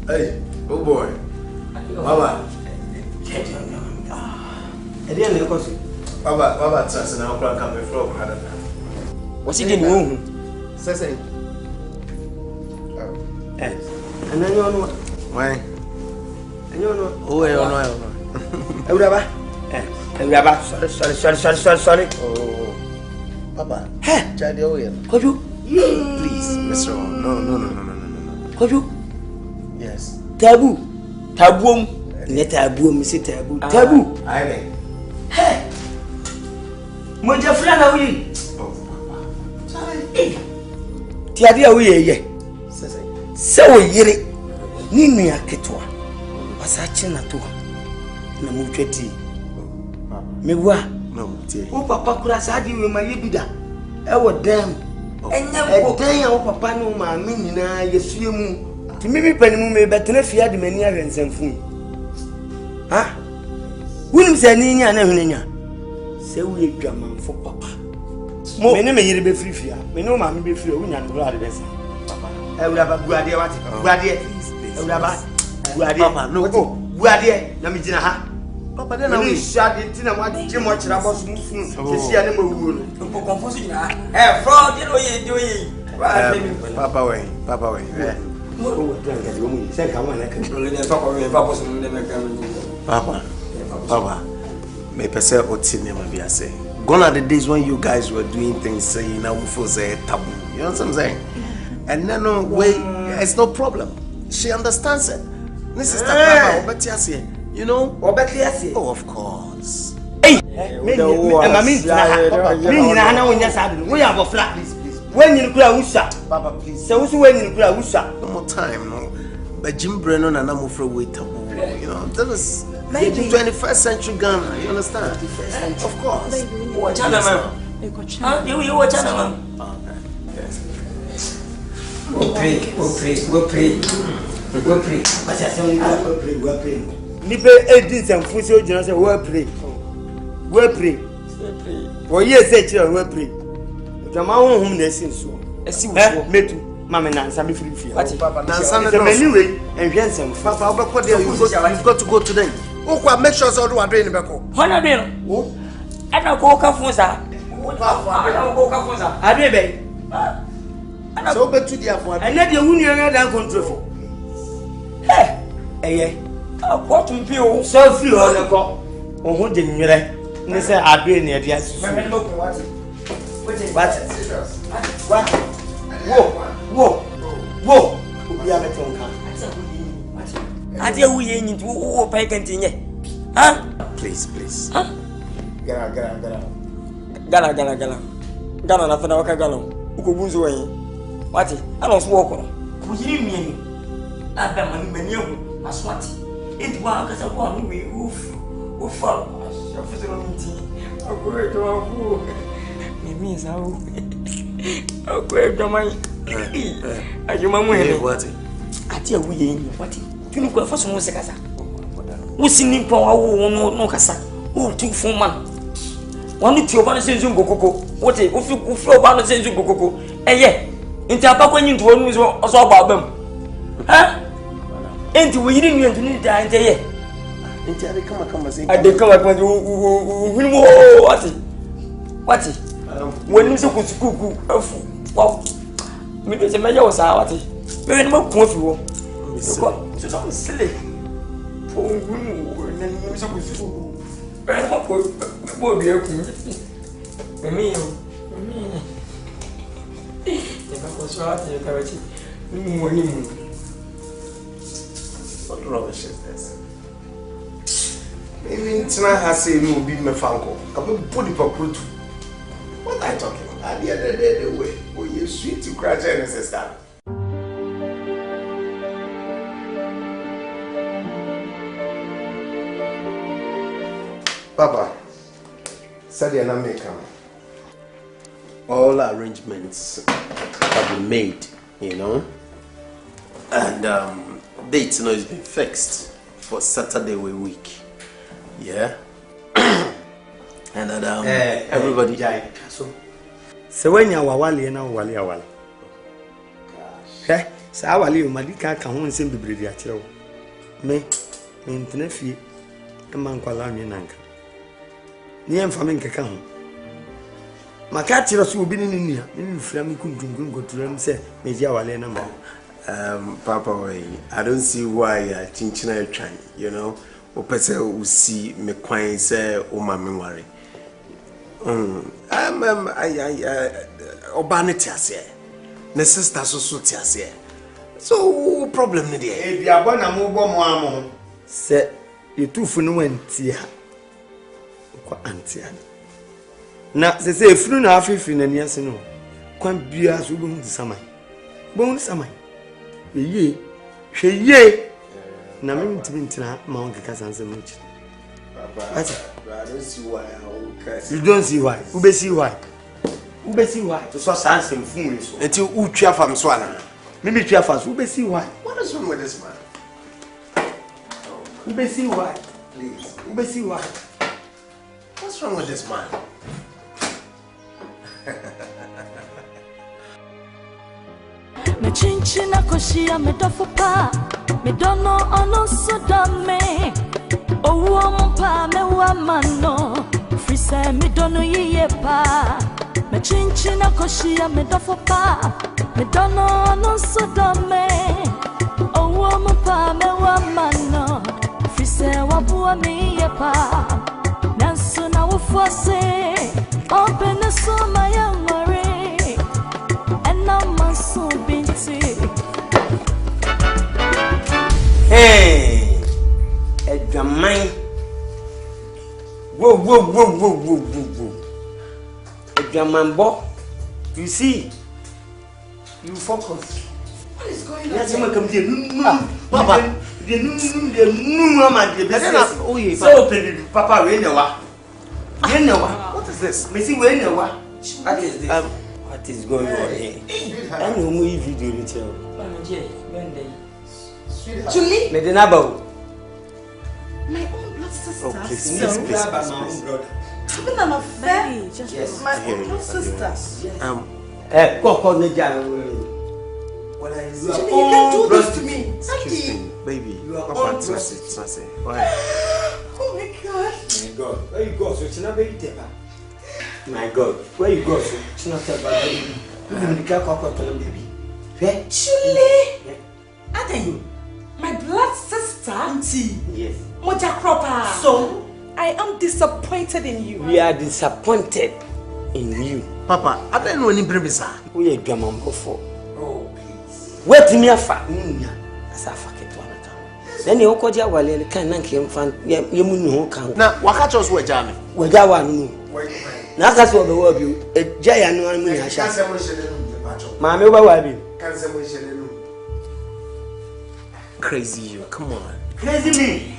Hey, oh boy. Baba. Baba, that's an outcry coming from Hadana. What's he getting wrong? Says and then you know why? And you know, oh, I don't know. Sorry. Oh, Papa. Hey, Daddy, oh, yeah. Could you? Please, Mr. No. Could you? Yes. Taboo. Let taboo, Missy Taboo. Taboo. Aye. Hey. Moja fulana huyu. Oh, Papa. Tiadia huyu ye. Sawa yire. Nini ya ketwa. Wasachi na tuwa. Na mutweti. Mewa. No, tie. O papa kura sadi we ma yebida. Ewo dem. Enyamko. Den ya o papa no ma me nyina yesue mu. Ti mimi panimu me betena fia de mani ahwensamfu. Ha? Wunim se ni nya na hwenenya. Se wo edwamanfo papa. Me ne me yire be frifia. Me ne o ma me be frifia wo nya no bra de besa. Papa. Ewuraba guade wati. Guade. Ewuraba. Guade. Papa, no. Guade na me gina ha. Papa, then I will shut it in and what Jim watch about soon. See animal wood. Confusing. Fraud, you know you doing. Papa way. Papa, may per otine maybe I say. Gone are the days when you guys were doing things saying now for say taboo. You know what I'm saying? And then no way, it's no problem. She understands it. This is the you know? Oh, of course. Hey, me na wonya sadu. We have a flat, please. When you kura usha, Papa, please. So when you kura usha. No more time, no. But Jim Brennan and I'm afraid we taboo. You know, that was maybe 21st century Ghana. You understand? Of course. Watch out, man. You watch out, man. We'll pray. But I say we'll pray. Nipe 18 and full soldiers say we pray. For years say children we pray. Jama home na sin so. Metu mama na nsa me free free. Papa na nsa me anyway and hwensem. Papa obekọ there you've got to go today. Okwa make sure so do adre ni beko. Hona be no. Ana ko ka fun sa. Adre be. So betu dia for. Anya de hunu yan dan control for. Eye. What to be so free on the go. Ohun de nwere. Ni say adre ni e dia su. What? Whoa. Obi abeton kan. Ade wu ye nyi wo pa ikanti nye. Huh? Please. Huh? Gara. Gana na fana waka gana. Uko bunzo wen. Wati? Ana so wo ko. Ku yiri mienu. Aba mani ehu aswati. Enti wa ka sa ko anu we ufa. Afuzero nti. Akure to afu. Mimi sawo. Akure to mai. Ajuma mu hele. Wati? Ati awu ye nyi. Wati? Tunu ko fa so mo se kasa. Wo sini pon awu no kasa. Wo tu fun man. Wanu ti oba no senzu ngokoko. Wote ofi oba no senzu ngokoko. Eye. Enti abakwa nyi nto onu so oso gba abam. Ha? Enti wo yiri nyi nto ni da ente ye. Enti ade kama say. Ade kama hunu mo wati? Wonu se kusukuku afu. Wow. Me do se meje wo sa wati. Me ni mo kun afi wo. So don't silly. What rubbish is this? Even tonight I say no be me fanko. I will put the paper. What are you talking about? At the end of the day, the way you sweet to crash and sister. Papa, said you're not making. All arrangements have been made, you know, and date has been fixed for Saturday week. Yeah, and that everybody. So when you are wali na wali awali. Sa wali umadika ka ho nsem bebredi a kire wo. Me ntena fie e man kwala anwe nanka. Ni emfa me nkeka ho. Maka kire so obi ni nua, ni fira me kuntungun goturam se me ji awali na ma. Papa, I don't see why chinchina trying, you know. Opese u see me kwan say o ma me worry. Obane tiase. Ne sister so tiase. So problem ni there. E bia bo na mo bo mo amo. Se yetufu no wanti ha. Kwa anti ha. Na se efunu na afifi na ni ase no. Kwan bia so bo hu samai. Bo hu samai. Ye hwe na me ntimi ntina ma on keka sanse mo chi. I don't see why I will curse. You don't see why. Ube see why. Ube see why. To so sanse mfun so. Enti utwa fam so ana. Me be twa fam so ube see why. What is wrong with this man? Ube see why. Please. Ube see why. What's wrong with this man? Me chinchina koshia me dofupa me dono ono sodame owo mpa me wa mano frise me dono yepa me chinchina koshia me dofupa me dono ono sodame owo mpa me wa mano frise wa bua me yepa nanso na wo force open so my worry and I'm so binti. Hey, Edjaman. Whoa. Edjaman bo. You see? You focus. What is going on? Yes, come here. Papa. Papa, what is this? Missy, what is this? What is going on here? I know more video ritual. Julie? Medinabo. My own blood sister. Oh, please. How can I'm a fair? Yes. My own blood sister. Coco Neja. Julie, you can't do this to me. Excuse me, baby. You are Papa, all it's not say. Oh my God. My God, where you go? So it's not very deep. My God, where you go? So it's not about baby. You can't cock up on baby. Julie, are you my blood sister? Auntie. Yes. Moja Cropper. So I am disappointed in you. We are disappointed in you, Papa. I don't know any baby, sir. We are German before. Oh, please. Wait me a fat. As I fuck it one time. Then you go to your wallet and can't came from you moon. Now, what catch us with Jamie? With that one. Now that's what the word you a giant one. Mammy, what will be? Crazy you, come on. Crazy me.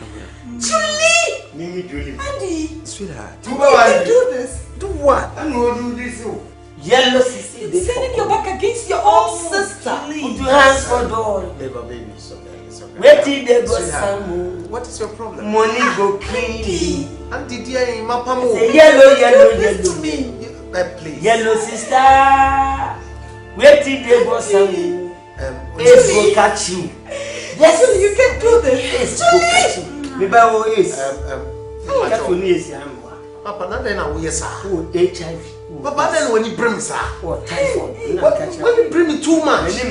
Julie! Mimi Julie. Andy! Sweetheart. You can do this. Do what? I'm going to do this. Yellow sister. You're turning your back against your own sister. Put your hands for door. Baby, it's okay. It's okay. Wait till they go some. What is your problem? Money go clean. Auntie dear, my pamo. Say yellow. To me. Please. Yellow sister. Wait till they go some. It's go catch you. Yes, you can do this. It's go catch you. Maybe I will is. Catch you is. Papa, not then I will yes, sir. Oh, HIV. Papa, then when you bring me, sir. What typhoid? When you bring me too much. Oh,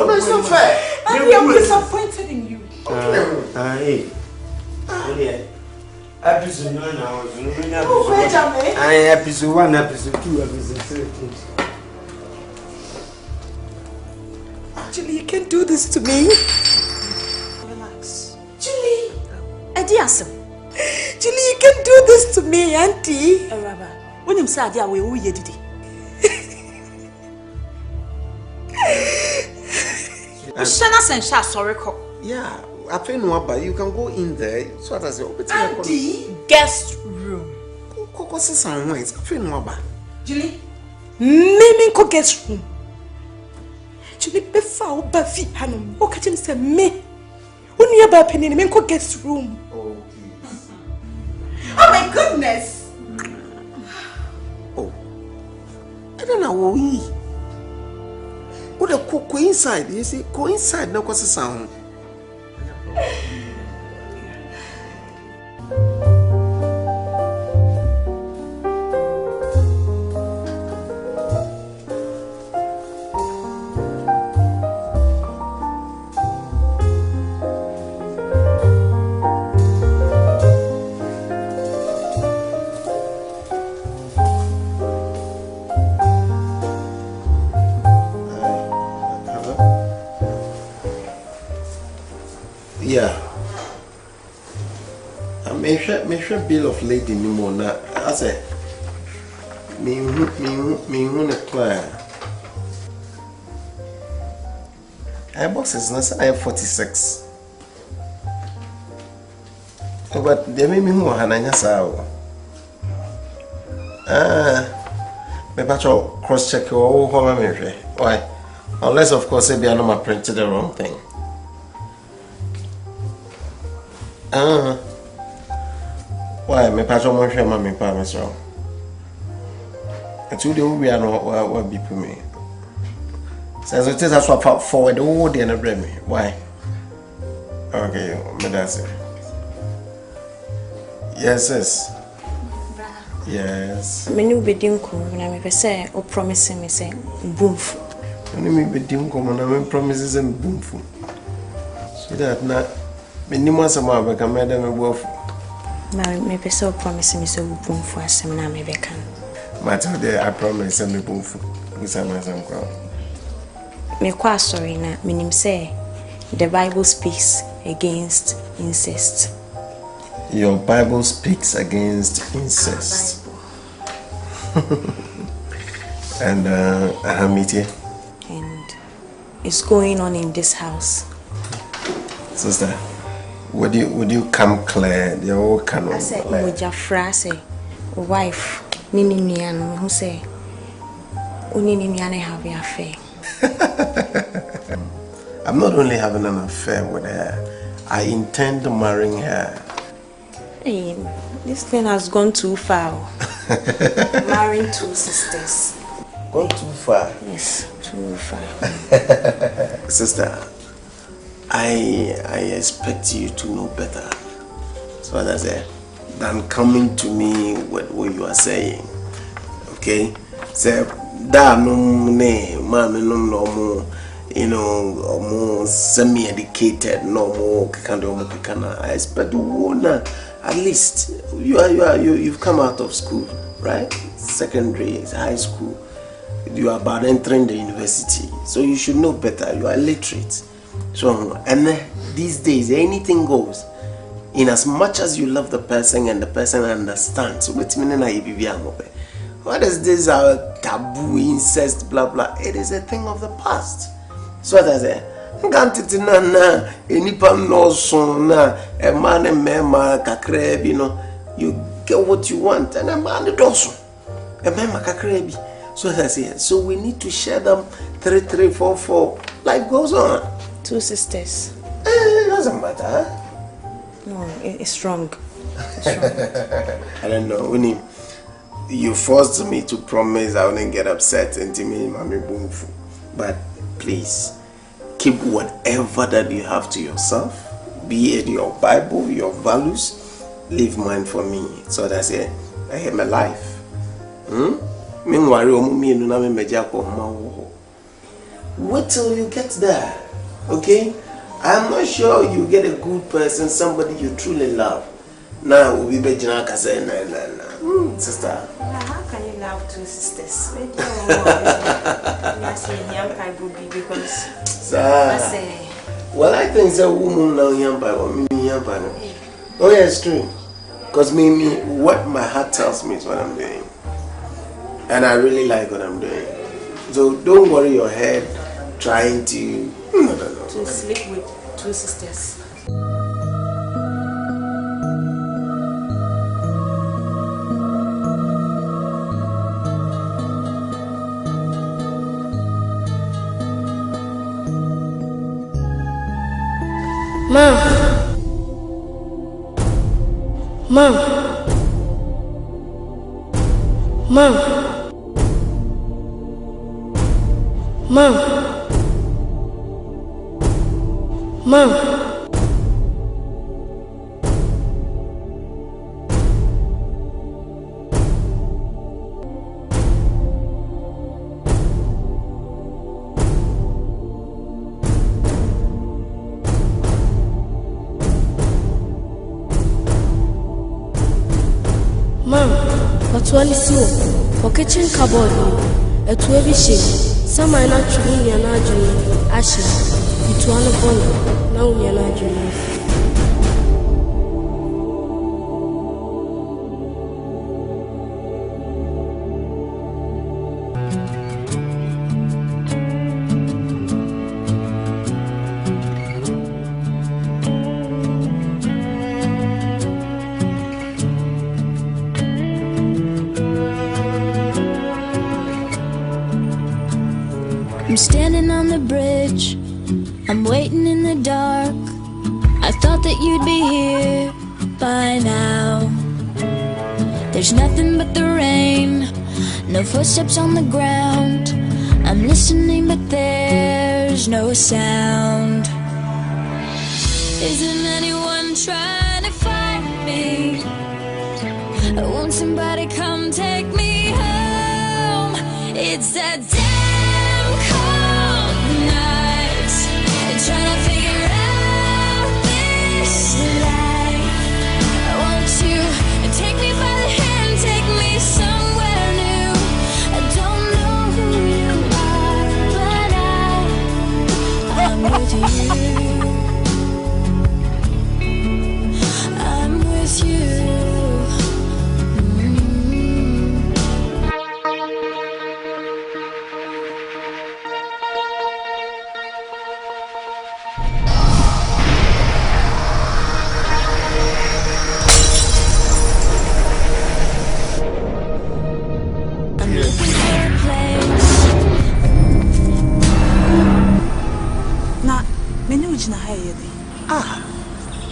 no, it's not fair. Andy, I'm disappointed in you. Hey. Episode 1 now. Episode 1, episode 2, episode 3. Julie, you can't do this to me. Relax. Julie. Ediasem. Julie, you can't do this to me, Auntie. Raba. When you say Adia, we didi. Shana Sensha, sorry, yeah, I pay no, but you can go in there. So as I say, Auntie, guest room. What's the sound? It's a no, Julie, Mimi ko guest room. Julie, before Buffy Hanum, what can you say me? When you have a penny, men ko guest room. Oh my goodness! Oh, I don't know what we. What a cook inside? You see, go inside. No, what's the sound? Yeah. I measure bill of lading anymore now. I say, me want to clear. I box is not I have 46. But they made me more than sao. Me patrol cross check your home measure. Why? Unless of course maybe I know I printed the wrong thing. Why me patrol mo share mommy pa me so. It's you we are no what be for me. Says it is swap forward all the and bring me. Why? Okay, me that's it. Yes. Yes. Me no be dinko na me say o promise me say boomfu. Me be dinko na me promises and boomfu. So that na me ni mo sama be kan me da me bofu. Na me be say o promise me say boomfu asem na me be kan. Matter I promise me boomfu. Usama sam kwa. Me kwa sorry na menim say the Bible speaks against incest. Your Bible speaks against incest. And Hamiti. And it's going on in this house. Sister, would you come clear? They all can. I said, Moja Frase, wife, Nini Nian, who say, Unini Niane have your affair. I'm not only having an affair with her, I intend marrying her. Hey, this thing has gone too far. Marrying two sisters. Gone too far? Yes, too far. Sister, I expect you to know better. So as I said, than coming to me with what you are saying. Okay? So that no ne, mommy no more, you know, more semi-educated, no more kikana. I expect you at least you've come out of school, right? Secondary, high school. You are about entering the university, so you should know better. You are literate. So, and these days anything goes. In as much as you love the person and the person understands. So what is this taboo, incest, blah blah? It is a thing of the past. So what I say, a man and mema kakrebi, you know, you get what you want, and a man also a mema kakrebi. So as I say, so we need to share them 3, 3, 4, 4. Life goes on. Two sisters. It doesn't matter. Huh? No, it's wrong. I don't know. When you forced me to promise I wouldn't get upset until me, mommy, boom. But please, keep whatever that you have to yourself. Be it your Bible, your values. Leave mine for me. So that's it. I have my life. Wait till you get there. Okay? I'm not sure you get a good person, somebody you truly love. Now we'll be beginning to say sister. How can you love two sisters? Well, I think it's a woman now young by me young by. Oh yeah, it's true. Because me, what my heart tells me is what I'm doing. And I really like what I'm doing. So don't worry your head trying to to sleep with two sisters. Mom. Mom. Mom. Mom. Mom. What's for kitchen cupboard? A 12 shade. Some are not true, you're not doing ashes. It's one of one. No, you're not doing. I'm standing on the bridge, I'm waiting in the dark. I thought that you'd be here by now. There's nothing but the rain, no footsteps on the ground. I'm listening but there's no sound. Isn't anyone trying to find me? Won't somebody come take me home? It's that damn cold night, trying to figure out this life. Won't you take me by the hand, take me somewhere new? I don't know who you are, but I'm with you. I'm with you.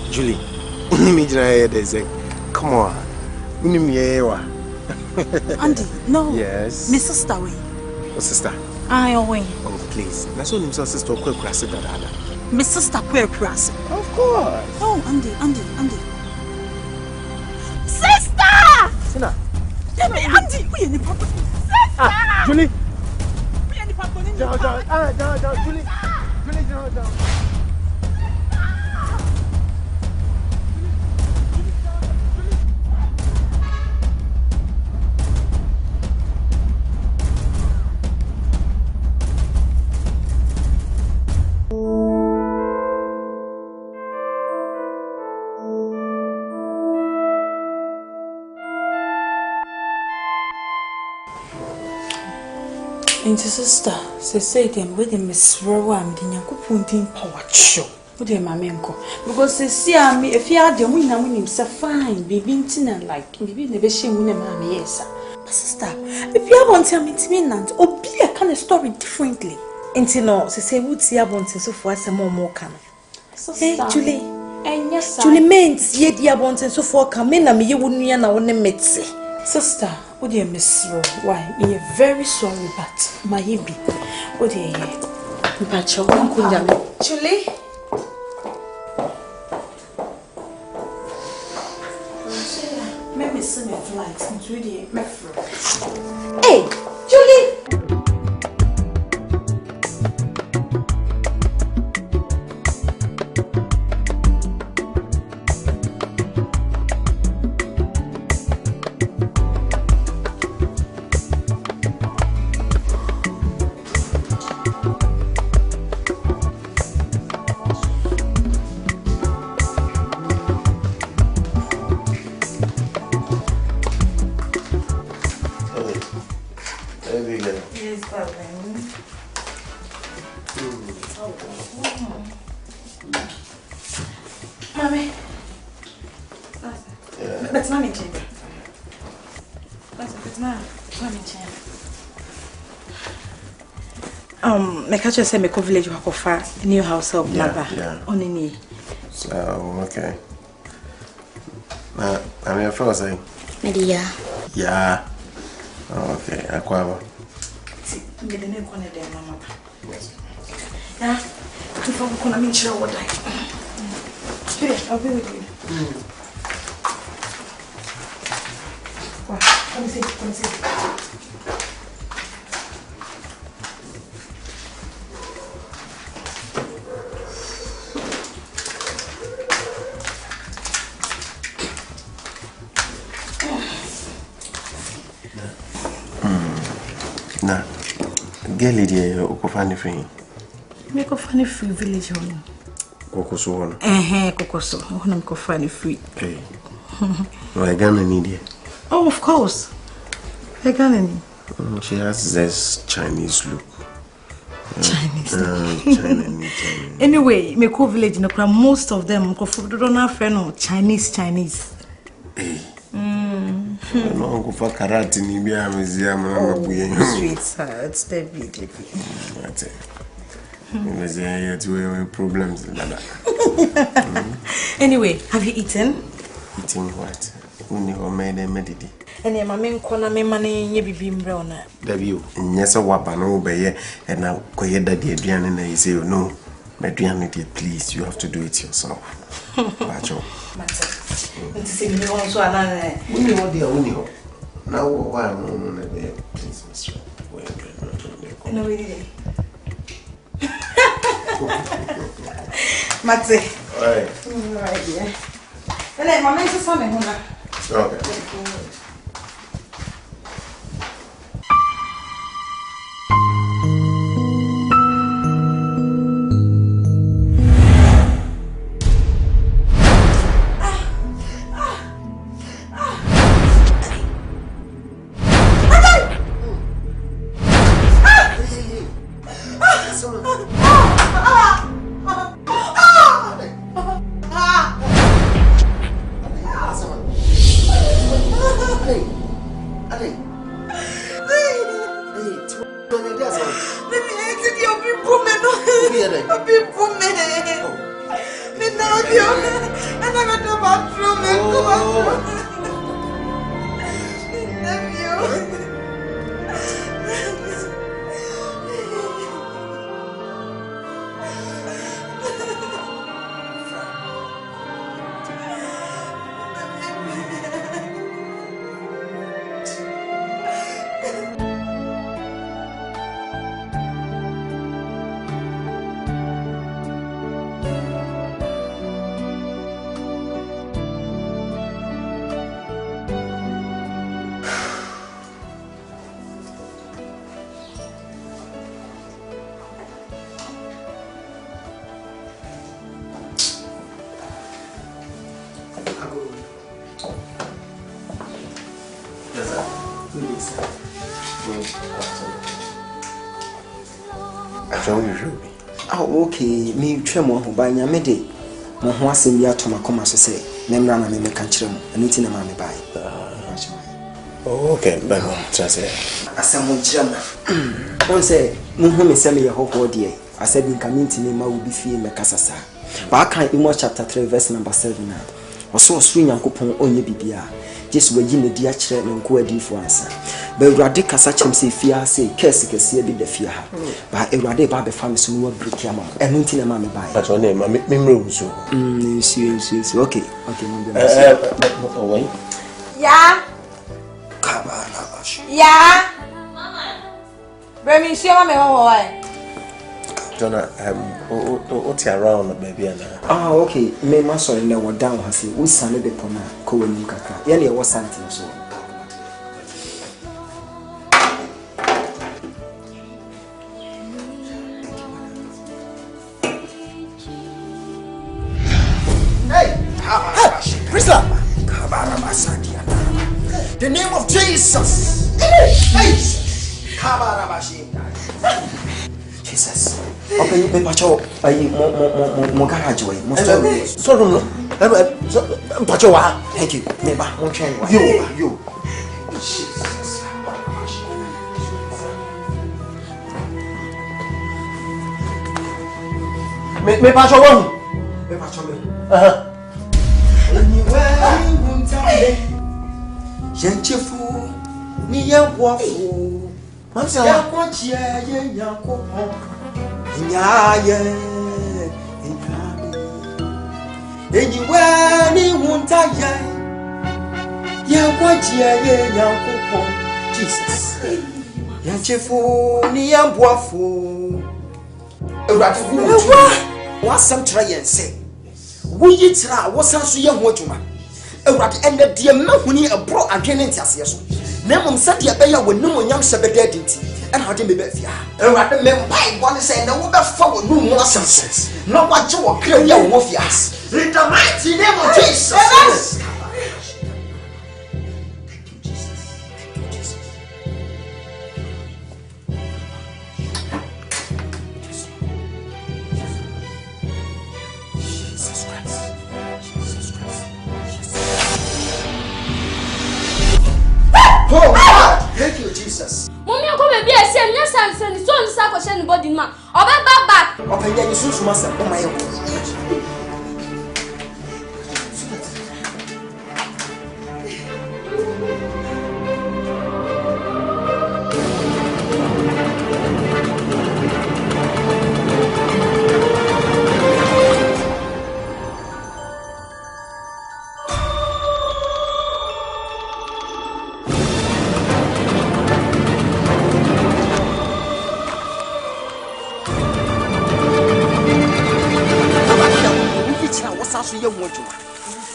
Julie, come on. Andy, no. Yes. My sister. What sister? I away. Oh, please. That's all himself, sister. My sister, queer cross. Of course. Oh, Andy. Sister! Sina. Andy, we are the papa. Sister! Julie. We are the papa. Down, Julie. Julie, down. Into sister, say them with him Miss Rowan, the Yankupun power show. What dear Mamenko? Because they see me if you are the winner winning so fine, be binting like maybe the bishing winner, mammy, yes. But sister, if you want to tell me to me, Nant, or be a kind of story differently. Into no, say, would see about so for some more can. Hey, Julie, and yes, Julie means yet you want and so for come in, and you wouldn't know the mitzi. Sister. Oh dear, Miss Rowe, why, we are very sorry, but my baby. Oh dear, but your uncle, Julie. Maybe send a flight into the Hey, Julie. Mommy. That's not me, Jimmy. That's not me, Jimmy. My catcher said, "Me go village wakofa new house help number." On any. So okay. I'm your first saying. Media. Yeah. Okay. Aquaba. Me the name corner there, Mama. Yeah. If I'm gonna meet you, what I. Here, I'll be with you. Wow. Come see. Nah, girl, lady, Okofani free. Make a funny free village home. Kokoso one. Kokoso. I want to funny free. Hey. No, I got an idea. Oh, of course. I got any. She has this Chinese look. Chinese. Chinese. Anyway, me go village no kra most of them go for don't have friend Chinese. Hey. No go for karate ni bia museum na buye. Sweetheart, David. That's it. Museum you problems lala. Anyway, have you eaten? Eating what? Uni o medidi. Ene mama nkona me mane nye bibi mbre ona. Dabi o nyesa wapa na obeye e na koye dadi aduane na say no. Meduane dey please you have to do it yourself. Bacho. Mate. Nti se mi won so ana uni ho. Na wo wa no na be please Mr. No we Mate. Alright. Alright, yeah. Ele mama nso so me ho na. Okay. Oh, okay. Me tremo ho ba nya me de. Mo ho asem bi atoma koma so se. Na mra na me meka kire mo. Ani ti na ma me bai. Oh, okay. Bye bye. Just asem mo kire na. On say mo ho me se me ye ho de. Asa bi nka minti ni ma wo bi fie me kasasa. Ba kan Imo chapter 3 verse number 7 na. Oso Nyankopon onye bibia. Jesu waji ne dia kire ne nko adifo ansa. Ba Ewurade kasa kyem se fia se kese kese bi da fia ha. Ba Ewurade ba be fa me so no break ya ma. Enu nti na ma me bai. But on ma me mruso. So okay. Okay, mo be. Wait. Yeah. Kabana bash. Yeah. Mama. Bremi shema me why? Jonah, what's around baby and okay. Me ma sorry na wo down ha se. Wo sane be pona ko wani kakra. Ya na wo santin so. The name of Jesus. Jesus. Okay, you pacho mo garage way. Mo so room no. Pacho wa. Thank you. Me ba mo train wa. You. Jesus. Me pacho wa. Me pacho me. Anywhere you want to Yenchefu ni yanwafu. Mamsa yakwachi ye yakopon. Nyaye. Anywhere ni want to yakwachi ye yakopon. Jesus. Yenchefu ni yanwafu. Ewurade wu. Wasam tra yen se. Wuyi tra wosan so ye ho adwuma. Ewurade enne de mahuni ebro adwene ntiase so. Na mum sade be ya wonum onyam sebeda adinti. And how me be fia. Ewurade me mpai bone say na wo be fa wonum mu asem. Na waje wo kra ya wo fia. In the mighty name of Jesus. Oh God, thank you, Jesus. Mommy, come and be a same. Yes, I'm saying, so I'm sorry for anybody, man. Or back. Open your suit, master. Oh my God.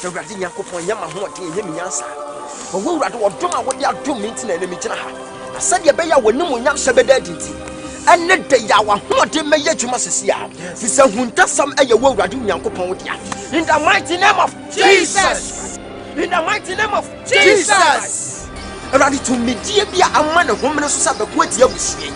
Ewurade Yakopon yama ho ode yemi nyansa. Owo Ewurade wodom a wode adom nti na enemi gina ha. Asade be ya wonim onyam sebeda dinti. Enne de ya wa ho ode meye adwuma sese a. Fisa huntasam eye wo Ewurade Yakopon wode a. In the mighty name of Jesus. In the mighty name of Jesus. Ewurade to medie bia ama ne homene so sa beko atia busue.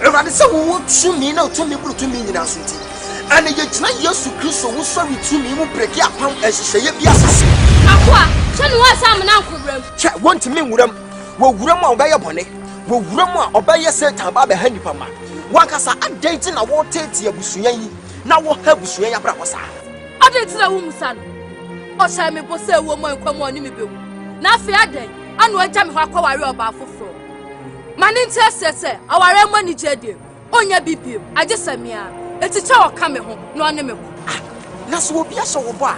Ewurade se wo tumi na tumi buru tumi nyina so nti. And you try Yesu Kristo wo sorry to me mu breki apam ehihye bia sase. Akwa, che no asam na akobrem. Che want me wuram. Wo wuram a obeye bone. Wo wuram a obeye Satan ba be ha nipa ma. Wankasa adenti na wo tete abusuyan yi. Na wo ha abusuyan abra ko sa. Adenti na wo musa no. O sha me bo se wo mo enkwam oni me bewu. Na afi aden, anu agya me ho akwaware oba afoforo. Mane ntese aware mo ni jede. Onya bibiem, agesamia. Eti cha waka me ho no ane me ko. Na so obi aso wo bo a.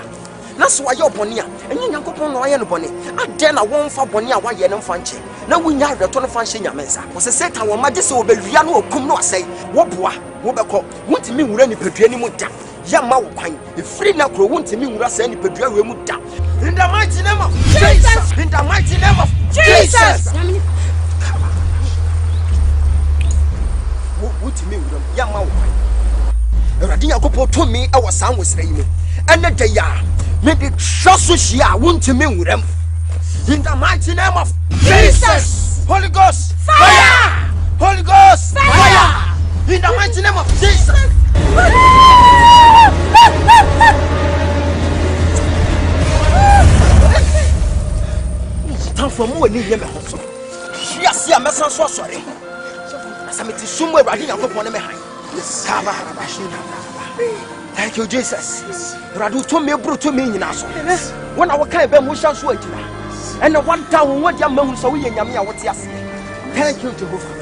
Na so waye obone a. Enyi Nyankopon no waye no bone. Ade na won fa bone a waye no mfa nche. Na wunya adreto no fa nche nyamensa. Wo se Satan wo magye se wo bewia no okum no asai. Wo boa, wo bekọ. Wontimi nwura ni padua ni mu da. Ya ma wo kwan. Efiri na kro wontimi nwura sa ni padua we mu da. In the mighty name of Jesus. In the mighty name of Jesus. Wontimi nwura ya ma wo kwan. Ewurade Yakopon to me e wasan wosra yi mu. Ene de ya me de twaso hia wontimi nwuram. In the mighty name of Jesus. Holy Ghost fire. Holy Ghost fire. In the mighty name of Jesus. Time from who ni ye me ho. Hia sia mesan so sori. Asameti sumu Ewurade Yakopon me han. Thank you, Jesus. Radu to me bro to me nyina so. When I can be mo shan so agina. And one time what ya mahu so we nyame a wote ase. Thank you, Jehovah.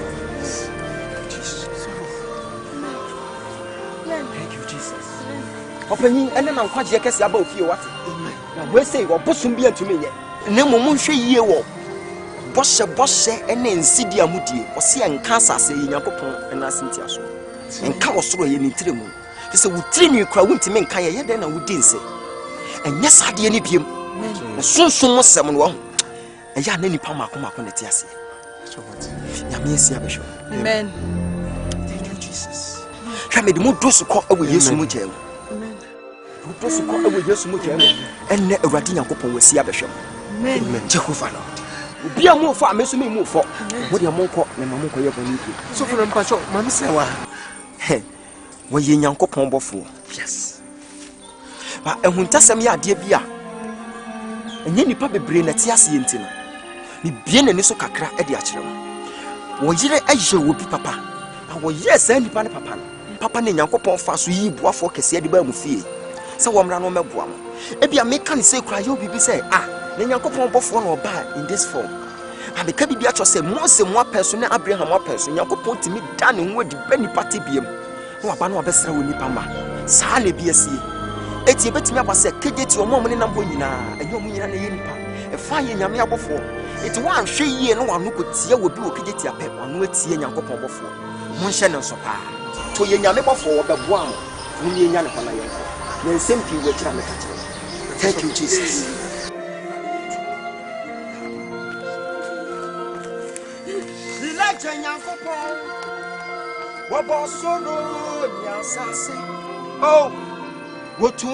Thank you, Jesus. Opening and na nkwaje kese aba ofie wate. Na we say wo bosum bi antumi ye. Na momu hwe yie wo. Boshe ene nsidi amudie. O se enka asase Yakopon na asintia so. Enka wosoro ye nitire mu. Fise wutiri ni kura wuntime enka ye den na wudi nse. Enye sade ni biem. Na sunsun mo sem no wo. Eya na nipa makoma ne tiase. Nyame esi abehwo. Amen. Thank you, Jesus. Hwame de mo dosu ko ewe Yesu mu jam. Amen. Mo dosu ko ewe Yesu mu jam. Enne Ewurade Yakopon wasi abehwo. Amen. Jehovah Lord. Bia mo fo ameso me mo fo. Wo de mo nko na mo nko ye boni bi. So for mpacho, mama se wa. wɔyɛ nyankopɔn bɔfoɔ. Yes. Ba ehuntasɛm yɛ adeɛ bi a ɛnyɛ nipa bebree na te ase yɛnti no. Ni bie n'ani so kakra de akyerɛ wo. Wɔyere ayɛ wo bi papa. Na wɔyɛ saa nipa ne papa no. Papa ne nyankopɔn fa so yi boafoɔ kɛseɛ de ba mu fie. Sɛ wɔmra no mɛboa mo. Ebia meka ne sɛ kura yɛ obi bi sɛ ne nyankopɔn bɔfoɔ na ɔba in this form. Abeka bibi atwa sɛ Mose mo apɛso ne Abraham apɛso nyankopɔn timi da ne ho adi ba nipa te biem. Na waba no abɛsra wo nipa ma. Saa na bi asie. Eti ebetimi aba sɛ kegeti ɔmo ne nam hɔ nyinaa. Ɛnyɛ ɔmo nyinaa na yɛ nipa. Ɛfa yɛ nyame abɔfoɔ. Eti wan hwɛ yie no wano ko tie wo bi wo kegeti apɛ wano atie nyankopɔn bɔfoɔ. Mo nhyɛ ne nso paa. To yɛ nyame bɔfoɔ wɔbɛboa mo. Mo yɛ nya ne hɔ na yɛ. Na nsɛm pii wɔ kyerɛ me ka kyerɛ. Thank you Jesus. Oh, what to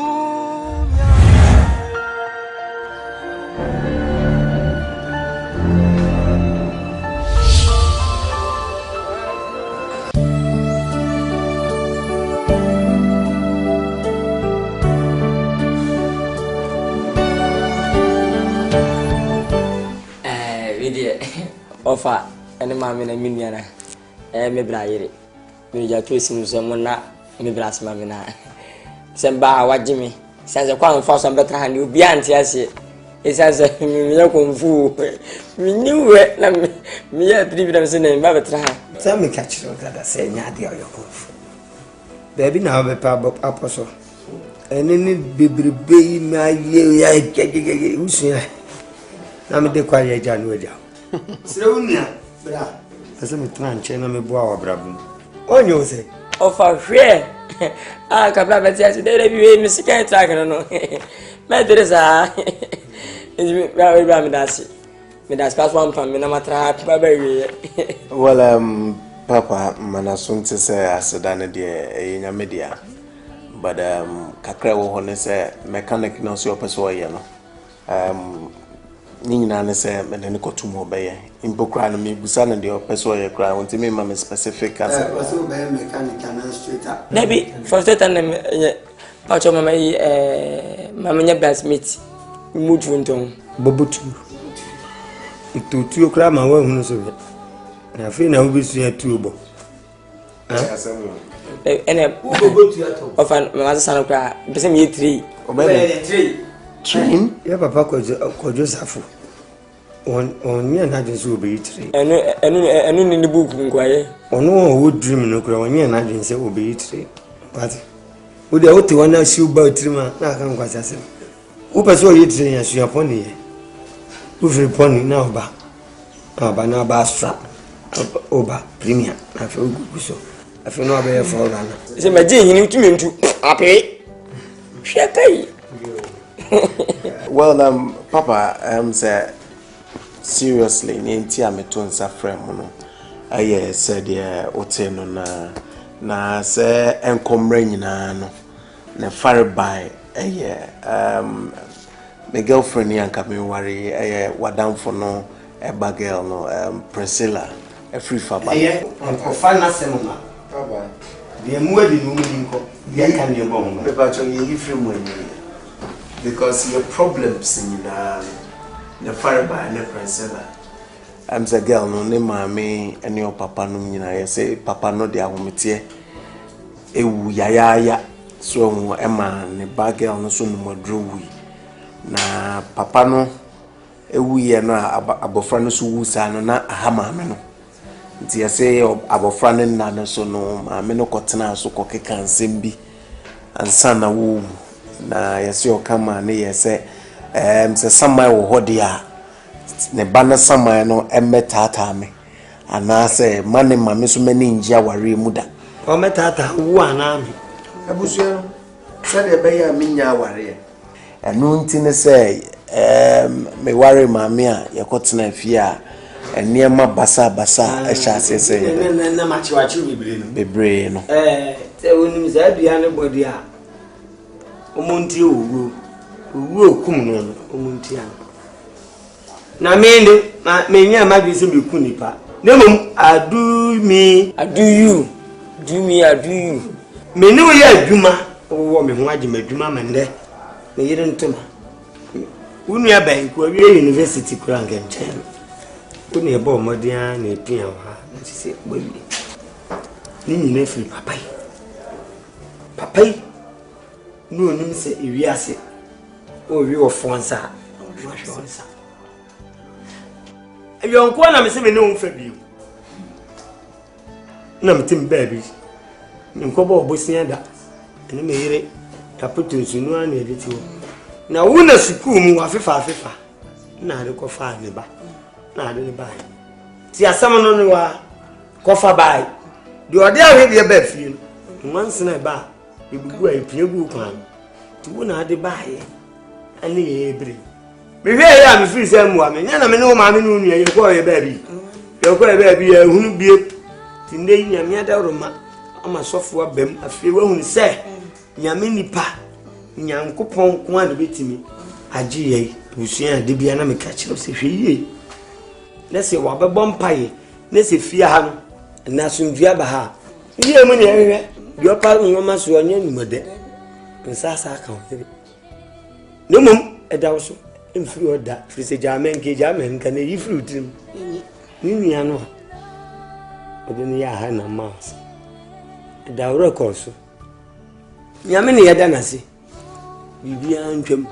Offer any mammy and miniana. Me braille. Me just twisting someone na me brass mamina. Samba, what Jimmy says a qualm for some better hand you be anti as it. It says a miracle fool. We knew it. Me at 3 minutes in a baby. Tell me, catch you that I say, Nadia, your goof. Baby, now be pub apostle. And any baby, my year, I'm the quiet January. Slonia, bra. As a man, channel me boa brabum. Oh, you say, oh, for free. Ah, Capra says, they be Miss Cantragon. Madresa is very ramidasi. Midas pass one from Minamatra, Well, Papa, Manasun to say, I said, in a media. But, Kakra will say, mechanic knows your persuasion. Nina say, and then go to more bay. In Bokran, me, Busan, and your persuasion cry, want to me, mamma specific as a mechanic and straight up. Maybe for certain Pacho Mamma, Mamma Basmith, Mujunton, Bobutu. It took 2 o'clock, my woman, so I feel I will be seeing a tubo. And of an mother's son of cry, the me 3. Train? Yeah, Papa could just have on me and I just will be 3. And in the book, inquire. Or no one would dream no crown, and I didn't say will be 3. But would the auto one shoe about trimmer? I can't quite say. Who persuade you train as you are pony? Who's a pony now, ba? Now, Bastra, Oba, Premier. I feel good so. I feel no better for runner. It's a magic you to me to pay. Shall pay. Well, Papa, say seriously, Nintia me to frame mono. I said, yeah, Oteno na say, encombrain no, na far by my girlfriend Yanka me worry, wadam for no, a bagel no, Priscilla, a free faba. Uncle Fana Semoma. Papa, the Muedi woman, the can you bomb. But you free money. Because your problems in the fire by the Priscilla. I'm the girl, no name mammy, and your papa no, I say, Papa no de ahumitie. Ya, so Emma, and the bag girl no soon more drew. Na Papa no, we are not abofranos who san na hamameno. Tia say, abofranin nana so no, mameno cotana so cocky can simbi, and sana woo. Na yesi okama ne yese se samai wo hodia ne bana samai no emetata me ana se mane mame so mani njia ware muda o metata wo ana me abusuo se de be ya minya ware enu ntine se me ware mame a yakotena afie a eniema basa ehya asese na machiwachi bebre no se wonim za bia ne bodi a omunti owo kum no omunti an na me nya ma bi se be ku nipa na mom adu you Do me, I do you. Me know ya Juma, or me who I do Juma Mende. Me didn't to me. Unu ya bank, where we university crank and chain. Unu ya bo modian, a piano, and she said, baby. Nini nefi papai. Papai. No, no, say, if you are sick. Oh, you are Fonsa. You are Fonsa. If you are one, I'm saying no for you. No, Tim baby. You come over Bosnia, and you made it. I put you to no one edit you. Now, when a school move FIFA. Now, the coffee never. Now, the buy. See, a summon on the coffee buy. You are there with your bed for you. Once in a bar, you will go a few plan. To one at the buy. And the bring. Me here I am free some woman. And I know mammy no you call a baby. You call a baby who be today Yamia Roma. I'm a software bem a few won't say Yamini pa Yam coupon one bit me. A GA, Lucian Debiana me catch us if ye. Let's say what a bomb pie. Let's say fear and that's in Viabaha. Ye money your pardon your master on your mother. And Sasa count. No mum, a douse in fruit that for the German Gajaman can eat fruit him. Niniano. But then ya had a mouse. A dower also. Yamini Yadanasi. Vivian Jim.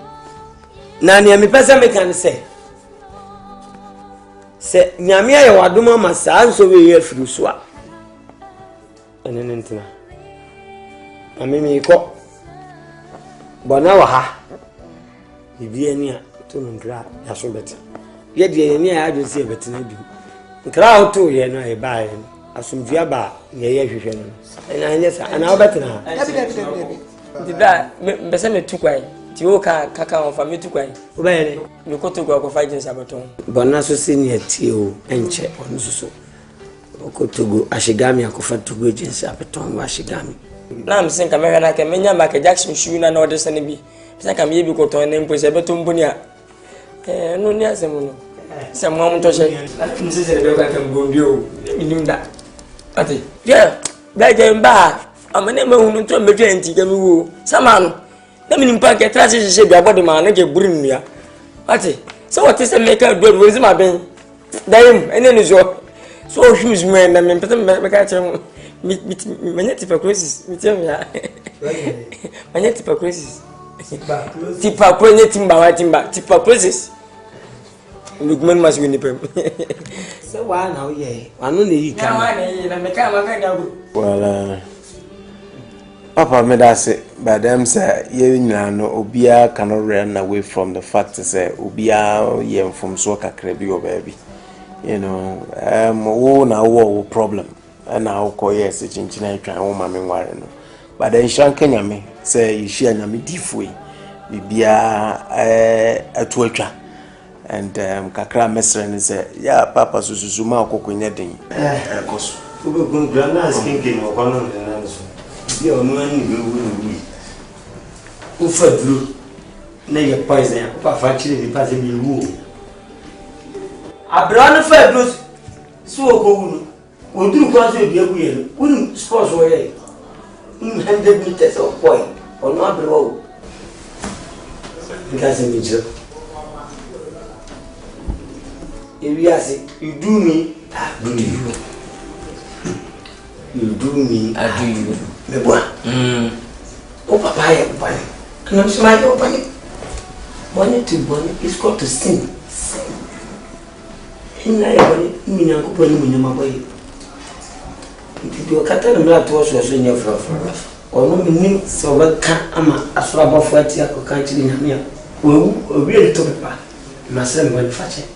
Nani, me person can say. Say, Yamia, you are doing my son, so we hear through swap. And then into I mean, you call. But now, ha. Viviania to Ngra, that's better. Yet, the near I don't see a better than you. Crowd too, you know, a buy as some Viaba, yeah, and I guess, and I'll better now. Did that, Bessene took away. Tioka, Cacao for me to quay. Well, you go to go fight in Sabaton. Bonasso senior Tio and check on so. Oko to go, Ashigami, I could to go in Sabaton, Washigami. Now I'm saying, I can many Michael Jackson shoe and all this enemy. I can maybe go to an empress, a better bunya. No, near some moment to say, I can go you. That. Yeah, that game bad. I'm a name who told me to someone. Let me impact a transit shape your body man and get bring me. So what is a maker good with my being? Dame, and then is your so shoes man and magnetic crisis. Magnetic crisis. Tipa creating by writing back. Tipa crisis. Lookman must win the pem. So why now, yea? I know you can. Well, Papa made us say, but them say, you know, Obia cannot run away from the fact to say, Obia, yem from Soka Crebio, baby. You know, now problem. And now call yes, it's in China, trying home, I mean, warren. But then Shank me say, you share me diffway. Bibia a twitcher. And Kakra Messer say, yeah, Papa Susuma, cooking anything. Of course, we will go grandma thinking of one of the answer. You know, who fed blue, nay, a poison, Papa actually passing you woo. A brown fed blues, so go, will do cause you be a wheel, wouldn't sports away. 100 meters of point, or not below. Because in Egypt, if you ask, you do me, I do you. You do me, I do you. Oh, Papa, and I'm smiling over it. Bonnie to bonnie is called to sing. In my body, me and Uncle in my way. If you cut them not to us in your for or no meaning so well can ama a swab of what you can't in here. Well, really to be back. My son went fetch it.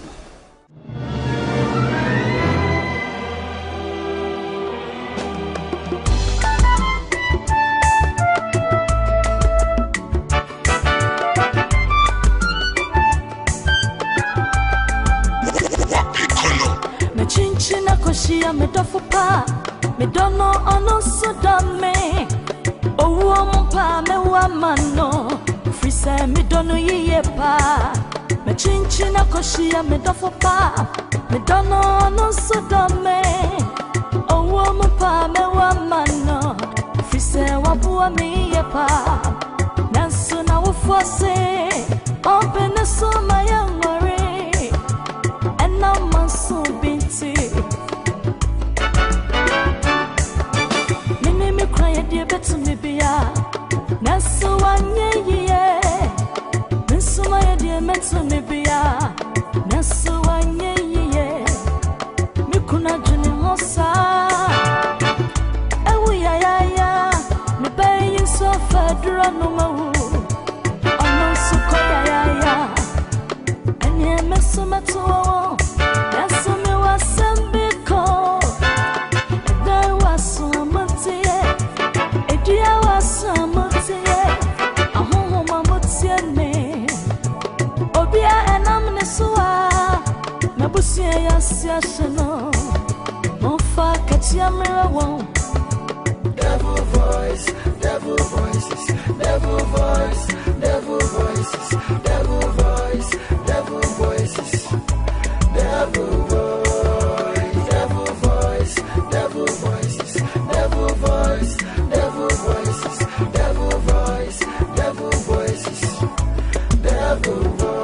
Me dofo pa, me dono ono sodame. Oh, pa me wa mano. Frise me dono ye pa. Me chinchina koshia me dofo pa, me dono ono sodame. Oh, woman pa me woman no. If you say wabua me ye pa. Nanso na wo force. Open the so my young worry. And now my so binti. Me cry a dear better me be ya. Nanso one ye. Nanso my dear mental me be ya. Nanso one ye. Kuna juni mosa ewu ya me bayin so fadura no mawu ono suko ya enye meso meto yaso me wasambiko da waso amantie edia waso amantie ahoho mamotie ne obia enam ne soa mabusie ya siaseno devil voice, devil voices, devil voice, devil voices, devil voice, devil voices, devil voice, devil voice, devil voices, devil voice, devil voices, devil voice, devil voices, devil voice.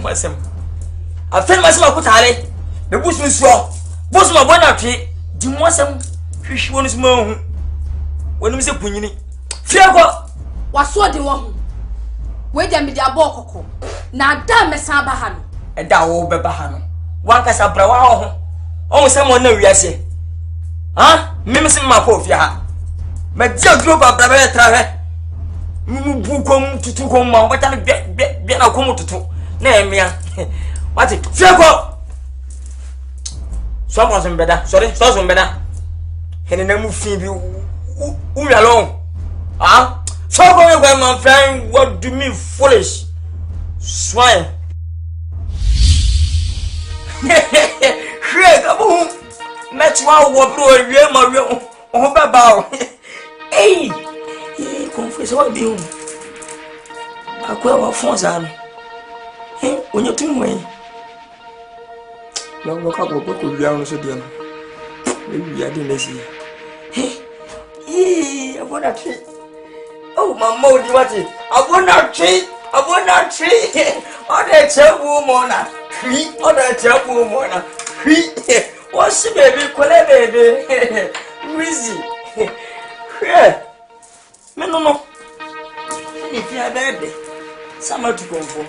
Masem afel masem akutale be busu suo busu ma bona twe di mosem hwehwe wonu suma hu wonu se punyini fiako waso de wo hu we dia me dia bo kokko na da mesa ba ha no e da wo be ba ha no wanka sabra wa ho o se mo na wiase ha mimse ma ko fia ha ma dia dro ba bra be tra he bu kom tutu kom ma wata be na kom tutu na emia what it fiako so mo so mbeda sorry so mbeda hene na mu fi bi u alone ah so go we my friend what do me foolish swine Craig abu match wa wo bro wie ma wie o baba o eh confess what be o akwa wa fonza no onye tumu en na wo ka go ko bia no so dia no e bia de nesi abona tree oh mama odi wati abona tree oda chebu mona tree oda chebu mona tree what's baby kole baby Wizzy me no ni fia bebe sama tu konfo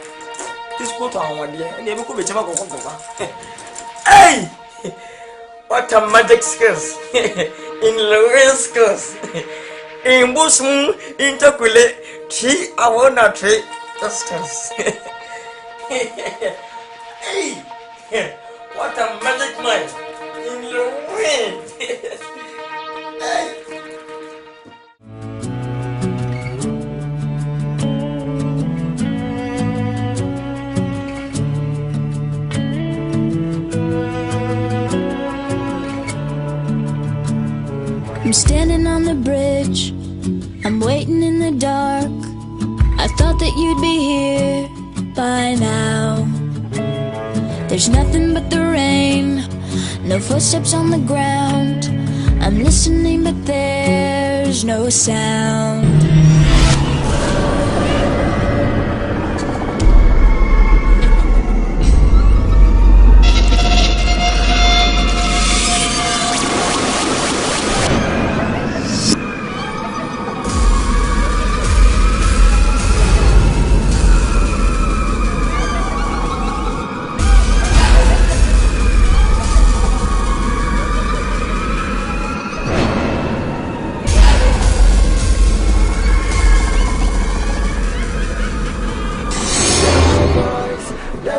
this go to our dear and never could be chama go. Hey, what a magic skills in Louis skills in Busum interculate tree I wanna tree distance. Hey, what a magic mind in Louis. Hey. I'm standing on the bridge, I'm waiting in the dark. I thought that you'd be here by now. There's nothing but the rain, no footsteps on the ground. I'm listening but there's no sound.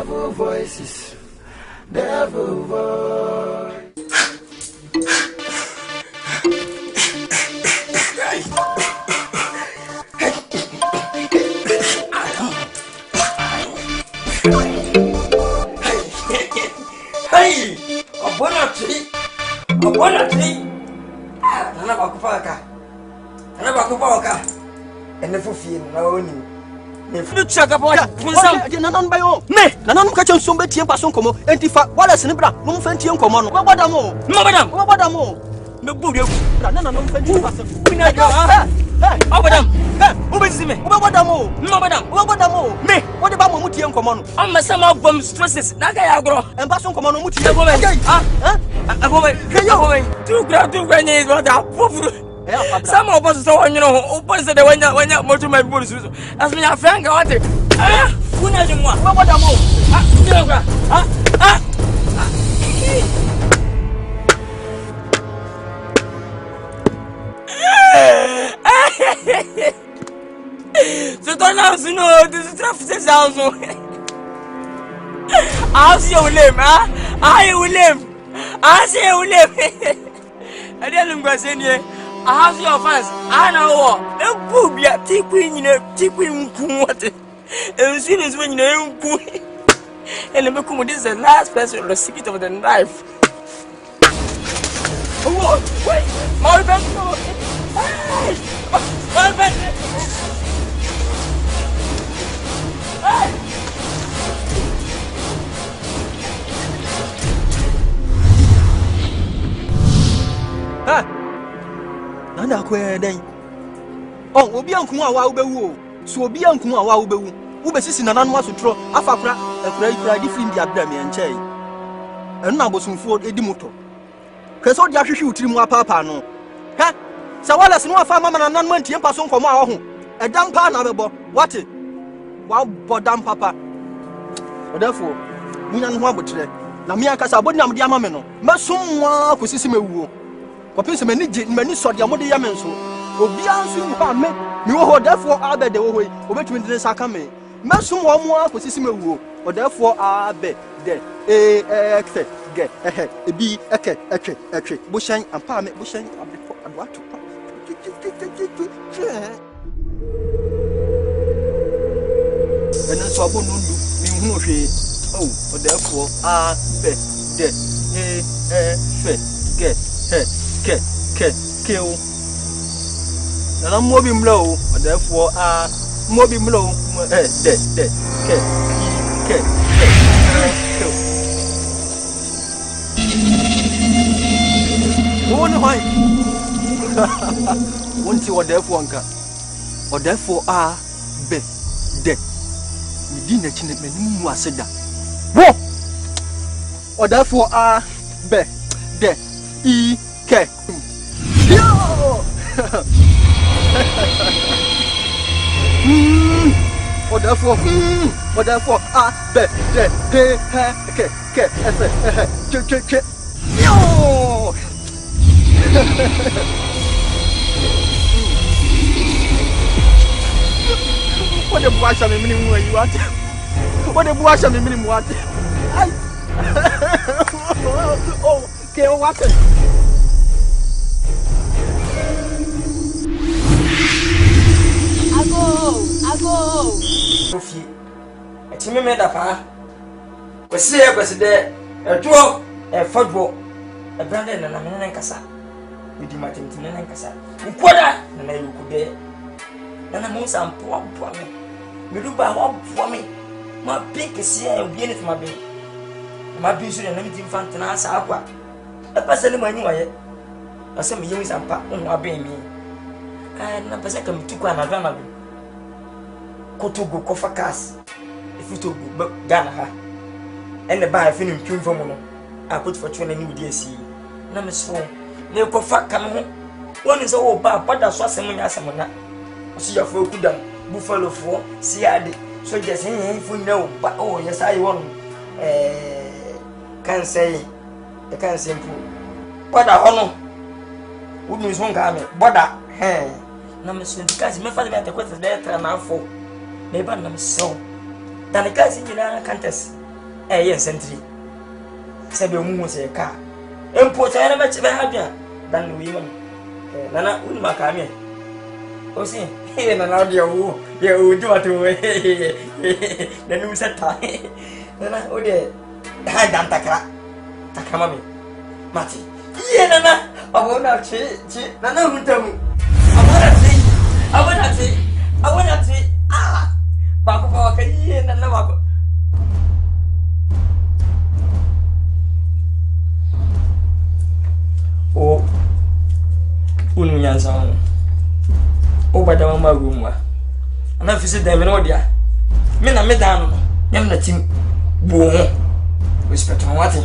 devil voices, devil voice. Hey, a bona tree. Nana bakupaka. Nana bakupaka. And the fufin, no one. If you check up what nanan bayo me nanan ka chen sombe tie paso komo entifa wala senebra no mfantie komo no babadamo me budu bra nanan no mfantie paso kuna go babadam ubezime babadam me wode ba mo mutie komo no amma sama bom stresses na ga ya gro en paso komo no mutie go agobe tu gra ni do da fofuru some of us so you know open say the when motor my body so as me afanga what kuna jumwa babadam so don't know so no this is traffic sounds so how's your name I say you live I didn't go say here how's your fans I know e bubia tikwin what and soon as when you ku and me come this is the last person receipt of the knife oh wait my friend my friend nana kwe den obi anku a wa ubewu so obi anku a wa ubewu ubesisi nananu asotro afakura ekura di film dia bra me enche enu na bosumfo edi moto kweso dia hwehwe utiri mu apapa no ha sa wala sinu afa mama nananu antie paso nkomo a wo ho edam pa na bebo wate wa bodam papa odafo munya no ho abotre na me akasa abodi na mde amame no mesumwa kosisi mewuo kopese mani so de amode yame nso obi anso mu ha me wo ho odafo abede wo hoi obetumi de saka me mesum wo mu akosisi mewuo odafo abede ekse ge ebi etwe bo hyan ampa me bo hyan abefo adwato ena so abo nundu mi hu hwe odafo abede fe ge ke o na mobi mlo therefore mobi mlo de ke woni hoy wonti o therefore nka o therefore be de midi na chine mani mu aseda wo o therefore be de ke yo what therefore be de ke che yo what the buasha me minimum you want what the buasha me minimum what oh ke what Ago. Ofi. Etimi me da pa. Kwesi de ejo fadwo. E brande na me nkasa. Udi matemtine na nkasa. Upoda na yukude. Na mo sampo apo me. Me du ba ho apo me. Ma pink si e obi ni tuma be. Ma bi so na me ti mfantena asa akwa. E pese ni manyi waye. Asa me yemi sampa onwa be mi. Na pese ka mtuko anadwa na be. Kotogo kofa kas ifitogo Ghana ha ene ba afinu mpimfo mu no akoti for chwana ni wudi asi na meso ne kofa kan ho woni so wo ba pada so asem nya asem na so ya fo kudam buffalo fo siade so je sen yen fo nyina wo ba o yes ai won kan say fu pada hono wudi so nka me boda na meso dikasi me fa me atakota de tra na fo Neba nam so. Danikazi nyina contest. yes entry sabe mu se ka empo cha na be habia dan wi man nana uni makame o si nana dia wo ya o do ato nanu seta nana o de ha dan takra mami mati ye nana abona chi nana huntamu abona chi bako pa ka ye nana bako o unu nyansa o bada mama rumwa ana fisi dem no dia me na me dan no nyam na tim bo respect on what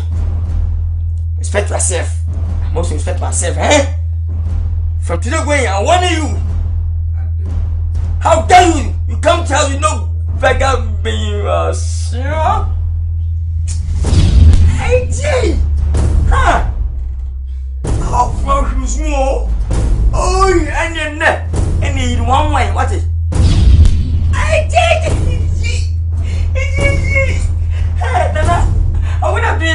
respect yourself most respect myself from today going I warn you how dare you come tell me no beggar being sure hey G ha how far you small oh and in one way what is I did hey Nana I would have to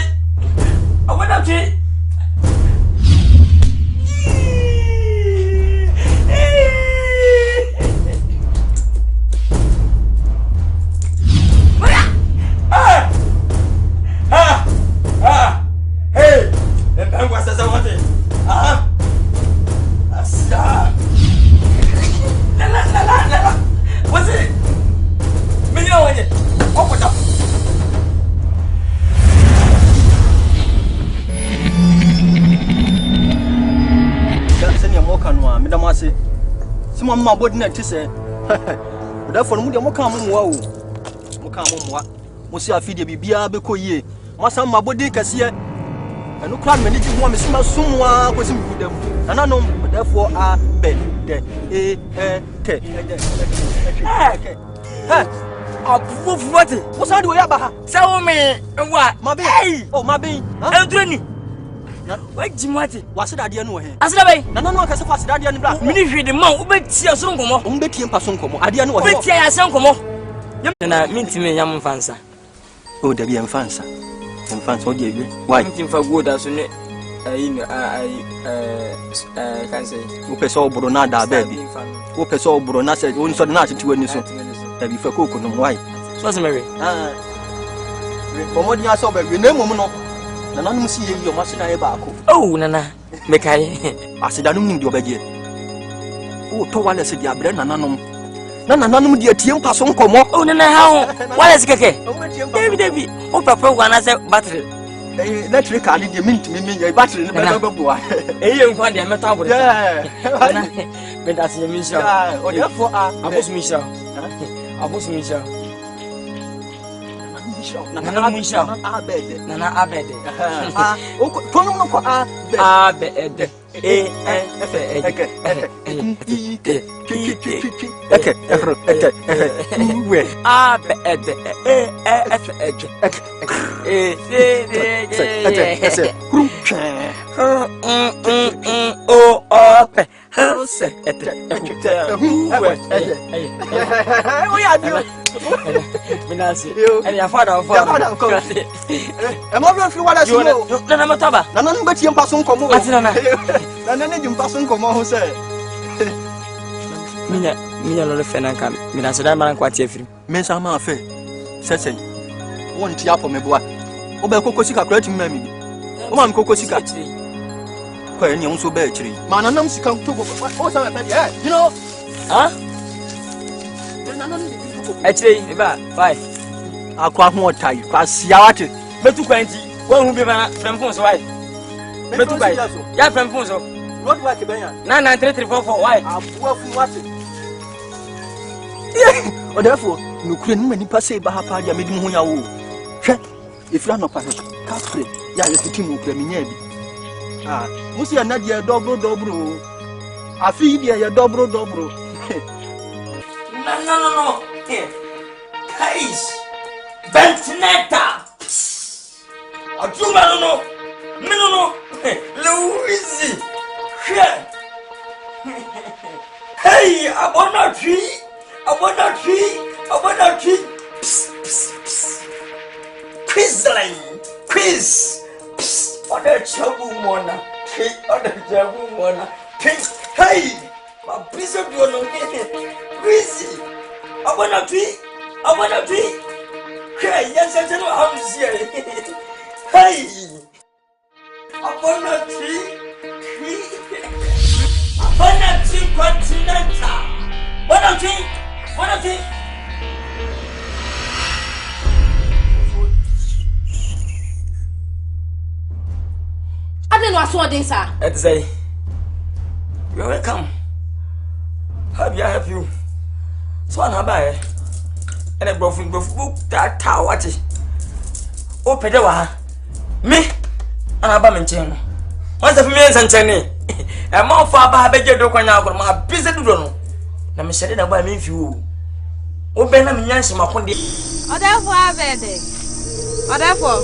hey and then what's that what is la what's it me know when what up senior moka no a medam ase se mo ma body na ti se da for mu de moka mo moa o moka mo moa mo si afide bibia be ko yie mo sam ma body kase eno kra me ni ji ho me sima sumwa ko sim budam nana no therefore a be de te abufu what mo sa de o ya ba ha se wo me wa mabe oh mabe entrani wajimwati wasida de no he asida bai nana no kase fasida de no bra mini hwede man wo betia so nkomo wo betie mpa so nkomo ade no wo he betia ya se nkomo na mintime nyam mfansa o da bi mfansa mfansa o de ewe why mintimfa goda so ne can say wo pese oburo na da baby wo pese oburo na se won so na atete wani so da bi fa kokunu why so se mary bomodi aso baby na emom no nana num si ye yo masina ye baako oh nana mekai asida num nim de obagie wo to wale se dia bre nana num na nana num de atie mpa so nkomo oh nana ha wale se keke David o papa wana se battery electric car de mint me battery ne be boa ye nkwa de metal body nana be that ye mission o de for abos mission Nana abede o tonum no ko abede and your father I'm not sure what I saw. Nana Mataba, Nana, but you pass on come over. Nana, you pass on come over, sir. Mina no fenanka, Mina Sudan man quite free. Miss Ama Fe, Sessay. One tiapo me boy. Oba Cocosica creating mammy. One Cocosica. When you so bad tree. Mananam come to you know, huh? Actually, about 5. I quite more tired. Pass Yawati. But 20. One will be from Fon's wife. But to buy. Yeah, from Fon's. Not like a banner. 99344. Why? I'm working what it. Or therefore, no couldn't many pass a Bahapadia made Muya. If you are not passing, Capri, Yas the Timu Premiere. Ah, Musia Nadia Dobro. I feed ya Dobro. No. Here. Kais. Bentinetta. Ajumano. No. Louise. Here. Hey, I want a tree. Quiz. On the chabu mona. On the chabu mona. Hey! My prison do no Quiz. I wanna tree. Hey, yes, I know how to see it. Hey! I wanna tree. Continental. Wanna tree. I didn't know I saw this, sir. Let's say, you're welcome. How do I help you? So I'm about and a book that tower. What is open the wa me and a bamin. Once a few minutes and 10 a more far by better do now for my busy to know. Let me say that by me if you open a million my condi. Or therefore, I bet it. Or therefore,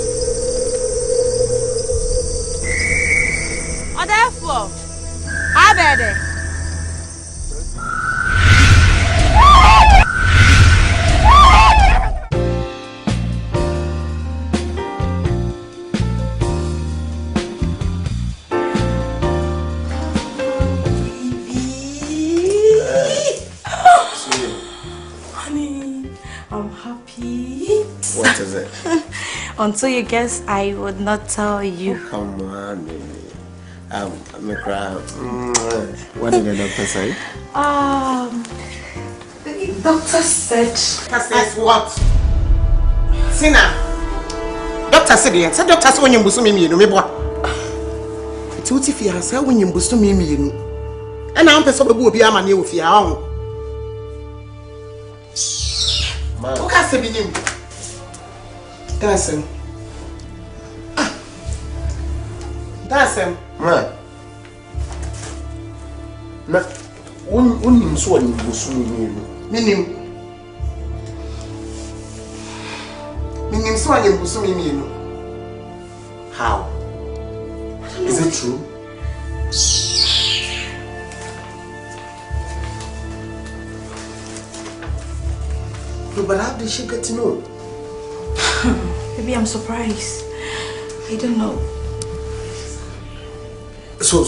I bet it. What is it? Until you guess, I would not tell you. Oh, come on, baby. I'm a crowd. What did the doctor say? The doctor said. Says what? Sina. Doctor said it. Said doctor said when you busu me no me boy. It's what if you say when you busu me no. And I'm person be obi amane wo fia ho. Man. Who can say be him? That's him. That's him. Man. Na unim so ni busu ni no. Minim so ani busu mi no. How? Is it true? No, but how did she get to know? Maybe I'm surprised. I don't know. So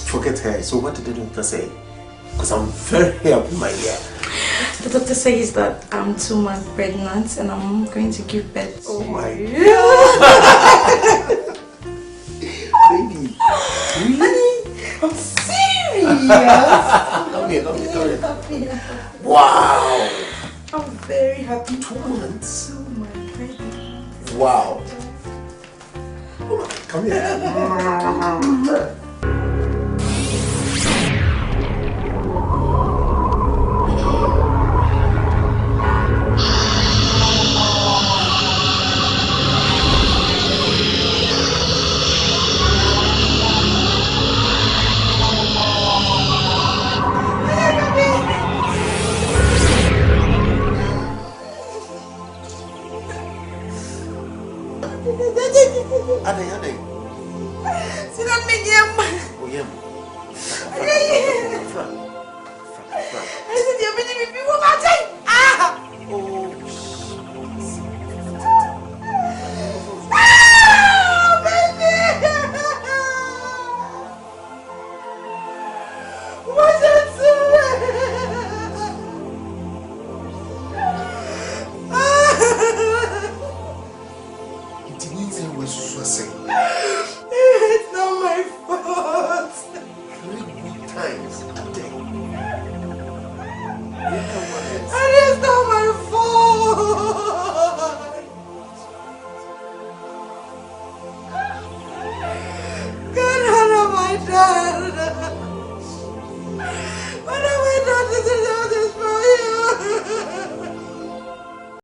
forget her. So what did the doctor say? Because I'm very up in my ear. The doctor says that I'm 2 months pregnant and I'm going to give birth. Oh my God. Baby. Really? I'm serious. Come here. Wow. I'm very happy. 2 months. 2 months pregnant. Wow. Come here. Ade. Sinan menyem. Oh yeah. I said you been me wo ma tai. Ah. Oh. Baby. What's that? It means I was so sick.